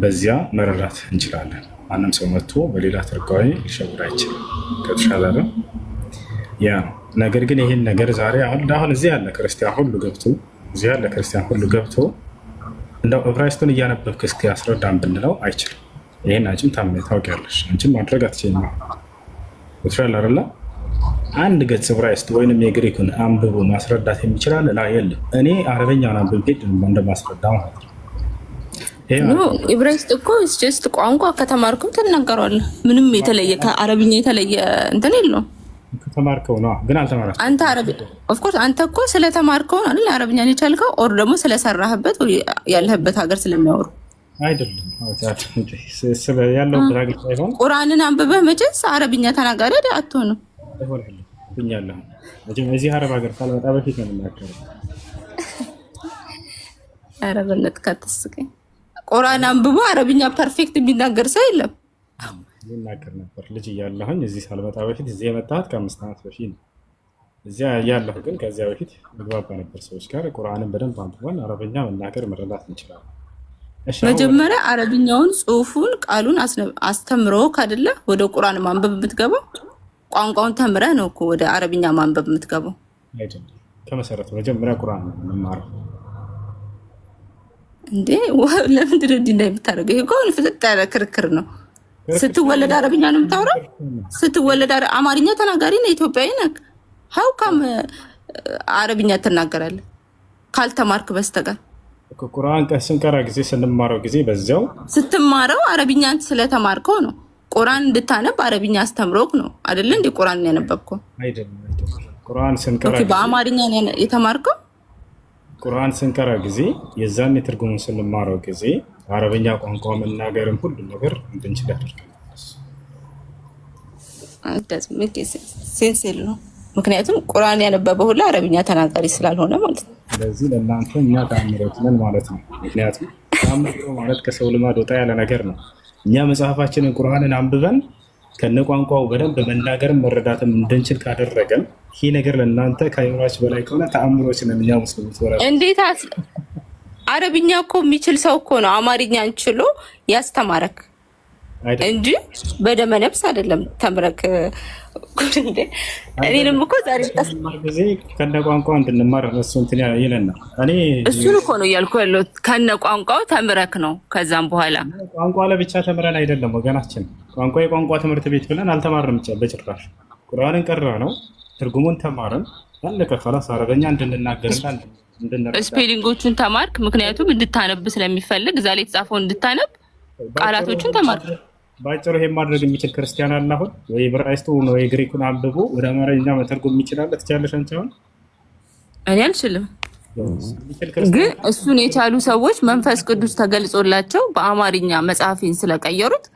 በዚያ መረዳት እንችላለን። ማንም ሰው መጥቶ በሌላ ትርጓሜ ሊሸውድ አይችልም። ከተሻለ ያ ነገር ግን ይህን ነገር ዛሬ አሁን እዚህ ያለ ክርስቲያን ሁሉ ገብቶ እንደው ዕብራይስጡን እያነበብክ እስኪ ያስረዳን ብንለው አይችልም። ይህን አንቺም ታውቂያለሽ፣ አንቺም ማድረግ አትችይም። ከተሻለ አይደለ? አንድ ገጽ ዕብራይስጥ ወይንም የግሪኩን አንብቦ ማስረዳት የሚችላል ላ የለም። እኔ አረበኛውን አንብቤ እንደማስረዳ ማለት ነው። ዕብራይስጥ እኮ ጀስት ቋንቋ ከተማርኩም ትናገረዋለህ። ምንም የተለየ ከአረብኛ የተለየ እንትን የለውም። ከተማርከው ነው ግን አልተማራችም። አንተ ኦፍኮርስ አንተ እኮ ስለተማርከው ነው አይደል አረብኛን የቻልከው፣ ኦር ደግሞ ስለሰራህበት ወይ ያለህበት ሀገር ስለሚያወሩ አይደለም። ያለሁበት ሀገር ሳይሆን ቁርአንን አንብበህ መቼስ አረብኛ ተናጋሪ አትሆንም። ብኛለሁ እዚህ አረብ ሀገር ካልመጣ በፊት ነው የምናገረው። ኧረ በእናትህ አትስቀኝ። ቁርአን አንብቦ አረብኛ ፐርፌክት የሚናገር ሰው የለም። ይናገር ነበር ልጅ እያለሁኝ እዚህ ሳልመጣ በፊት። እዚህ የመጣሁት ከ5 ዓመት በፊት ነው። እዚያ ያለሁ ግን ከዚያ በፊት ምግባባ ነበር ሰዎች ጋር። ቁርአንን በደንብ አንብበን አረብኛ መናገር መረዳት እንችላለን። መጀመሪያ አረብኛውን ጽሁፉን ቃሉን አስተምሮ ካደለ ወደ ቁርአን ማንበብ የምትገባው ቋንቋውን ተምረህ ነው እኮ ወደ አረብኛ ማንበብ የምትገባው አይደለም። ከመሰረቱ መጀመሪያ ቁርአን ነው የምንማረው እንዴ። ለምንድን ነው እንዲህ የምታደርገው? ይሄ እኮ ፍጥጥ ያለ ክርክር ነው። ስትወለድ አረብኛ ነው የምታወራው? ስትወለድ አማርኛ ተናጋሪ ነው፣ ኢትዮጵያዊ ነህ። ሀው ካም አረብኛ ትናገራለህ ካልተማርክ በስተቀር? ቁርአን ስንቀራ ጊዜ ስንማረው ጊዜ በዚያው ስትማረው አረብኛን ስለተማርከው ነው። ቁርአን እንድታነብ አረብኛ አስተምሮክ ነው አይደል? እንዴ ቁርአን ያነበብከው አይደለም። ቁርአን ስንቀራ በአማርኛ የተማርከው? ቁርአን ስንቀራ ጊዜ የዛን የትርጉሙን ስንማረው ጊዜ አረብኛ ቋንቋ መናገርም ሁሉ ነገር እንድንችል ያደርጋል። ሴንስ የለውም። ምክንያቱም ቁርአን ያነበበ ሁሉ አረብኛ ተናጋሪ ስላልሆነ ማለት ነው። ስለዚህ ለእናንተ እኛ ተአምሮት ነን ማለት ነው። ምክንያቱም ተአምሮ ማለት ከሰው ልማድ ወጣ ያለ ነገር ነው። እኛ መጽሐፋችንን ቁርአንን አንብበን ከነቋንቋው በደንብ መናገርም መረዳትም እንድንችል ካደረገን ይህ ነገር ለእናንተ ከአይምሯችሁ በላይ ከሆነ ተአምሮች ነን እኛ ሙስሊሞች። እንዴት አረብኛ እኮ የሚችል ሰው እኮ ነው አማርኛን ችሎ ያስተማረክ እንጂ በደመ ነፍስ አይደለም ተምረክ። እኔንም እኮ ዛሬ ጊዜ ከነ ቋንቋው እንድንማር እሱ እንትን ይለናል። እሱን እኮ ነው እያልኩ ያለሁት። ከነ ቋንቋው ተምረክ ነው። ከዛም በኋላ ቋንቋ ለብቻ ተምረን አይደለም ወገናችን። ቋንቋ የቋንቋ ትምህርት ቤት ብለን አልተማርንም በጭራሽ። ቁርአንን ቀራ ነው ትርጉሙን ተማረን አለቀ። خلاص አረበኛ እንድንናገርና ስፔሊንጎቹን ተማርክ። ምክንያቱም እንድታነብ ስለሚፈልግ እዛ ላይ የተጻፈው እንድታነብ ቃላቶቹን ተማርክ። ባጭሩ ይሄን ማድረግ የሚችል ክርስቲያን አለ አሁን? ወይ ዕብራይስጡን ወይ ግሪኩን አንብቦ ወደ አማርኛ መተርጎም የሚችላል? ትችላለሽ አንቺ? አሁን እኔ አልችልም፣ ግን እሱን የቻሉ ሰዎች መንፈስ ቅዱስ ተገልጾላቸው በአማርኛ መጽሐፌን ስለቀየሩት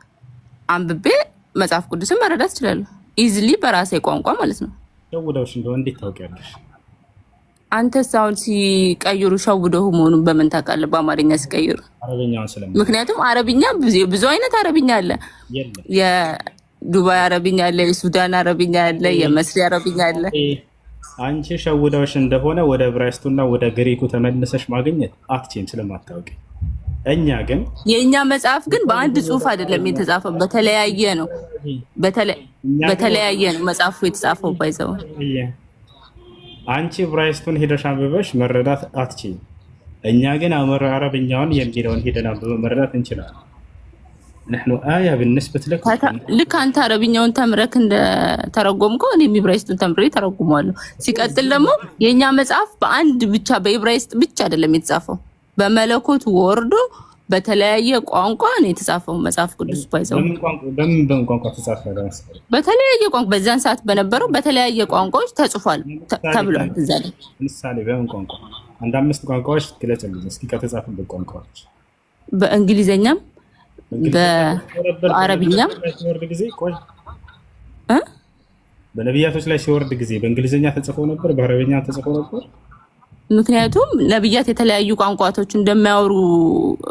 አንብቤ መጽሐፍ ቅዱስን መረዳት እችላለሁ። ኢዝሊ በራሴ ቋንቋ ማለት ነው። ሸውደውሽ እንደው እንዴት ታውቂያለሽ? አንተስ አሁን ሲቀይሩ ሸውደው መሆኑን በምን ታውቃለህ? በአማርኛ ሲቀይሩ አረብኛውን ስለምን? ምክንያቱም አረብኛ ብዙ አይነት አረብኛ አለ። የዱባይ አረብኛ አለ፣ የሱዳን አረብኛ አለ፣ የመስሪ አረብኛ አለ። አንቺ ሸውደውሽ እንደሆነ ወደ ዕብራይስጡና ወደ ግሪኩ ተመልሰሽ ማግኘት አትችይም ስለማታውቂ። እኛ ግን የኛ መጽሐፍ ግን በአንድ ጽሑፍ አይደለም የተጻፈው፣ በተለያየ ነው። በተለያየ ነው መጽሐፉ የተጻፈው። ባይዘው አንቺ ዕብራይስጡን ሄደሽ አንብበሽ መረዳት አትችይም። እኛ ግን አረብኛውን የሚለውን ሄደን አንብበን መረዳት እንችላለን። نحن آية بالنسبة لك ልክ አንተ አረብኛውን ተምረክ እንደተረጎምከው እኔም ዕብራይስጡን ተምሬ ተረጉመዋለሁ። ሲቀጥል ደግሞ የኛ መጽሐፍ በአንድ ብቻ በዕብራይስጥ ብቻ አይደለም የተጻፈው፣ በመለኮት ወርዶ በተለያየ ቋንቋ ነው የተጻፈው መጽሐፍ ቅዱስ። ባይዘው በምን ቋንቋ ተጻፈ? በተለያየ ቋንቋ በዛን ሰዓት በነበረው በተለያየ ቋንቋዎች ተጽፏል ተብሏል። እዛ ላይ ምሳሌ በምን ቋንቋ? አንድ 5 ቋንቋዎች ግለጽልኝ እስኪ ከተጻፉበት ቋንቋዎች። በእንግሊዘኛም በአረብኛም በነቢያቶች ላይ ሲወርድ ጊዜ በእንግሊዘኛ ተጽፎ ነበር፣ በአረብኛ ተጽፎ ነበር። ምክንያቱም ነቢያት የተለያዩ ቋንቋቶች እንደማያወሩ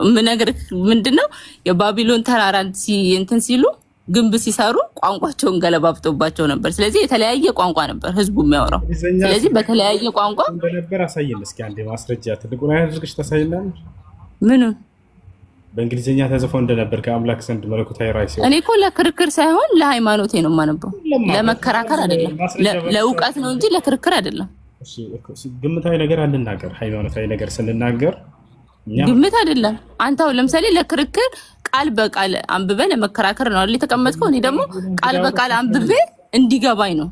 ምንነግርህ ምንድነው የባቢሎን ተራራ እንትን ሲሉ ግንብ ሲሰሩ ቋንቋቸውን ገለባብጦባቸው ነበር። ስለዚህ የተለያየ ቋንቋ ነበር ህዝቡ የሚያወራው። ስለዚህ በተለያየ ቋንቋ እንደነበር አሳየን እስኪ አንዴ ማስረጃ ትልቁን አድርገሽ ታሳይናል። ምኑን? በእንግሊዝኛ ተጽፎ እንደነበር ከአምላክ ዘንድ መለኮታዊ ራእይ ሲሆን። እኔ እኮ ለክርክር ሳይሆን ለሃይማኖቴ ነው የማነበው፣ ለመከራከር አይደለም፣ ለእውቀት ነው እንጂ ለክርክር አይደለም። እሺ ግምታዊ ነገር አንናገር። ሃይማኖታዊ ነገር ስንናገር ግምት አይደለም። አንተው ለምሳሌ ለክርክር ቃል በቃል አንብበ ለመከራከር ነው አይደል የተቀመጥከው? እኔ ደግሞ ቃል በቃል አንብቤ እንዲገባኝ ነው።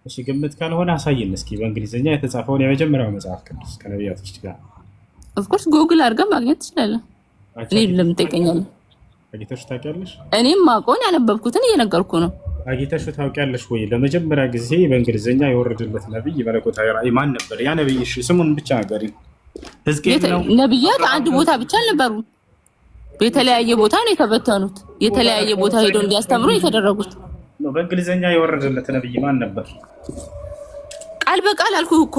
እሺ ግምት ካልሆነ አሳየን እስኪ በእንግሊዝኛ የተጻፈውን የመጀመሪያው መጽሐፍ ቅዱስ ከነቢያቶች ጋር። ኦፍ ኮርስ ጉግል አድርገህ ማግኘት ትችላለህ። እኔ ለምን ትጠይቀኛለህ? አግኝተሽ ታውቂያለሽ? እኔም ማቆን ያነበብኩትን እየነገርኩ ነው። አግኝተሽ ታውቂያለሽ ወይ? ለመጀመሪያ ጊዜ በእንግሊዝኛ የወረደለት ነብይ መለኮታዊ ራእይ ማን ነበር? ያ ነብይ እሺ ስሙን ብቻ ንገሪ። ሕዝቅኤል ነው? ነብያት አንድ ቦታ ብቻ አልነበሩ፣ የተለያየ ቦታ ነው የተበተኑት። የተለያየ ቦታ ሄደው እንዲያስተምሩ የተደረጉት። በእንግሊዝኛ የወረደለት ነብይ ማን ነበር? ቃል በቃል አልኩህ እኮ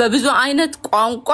በብዙ አይነት ቋንቋ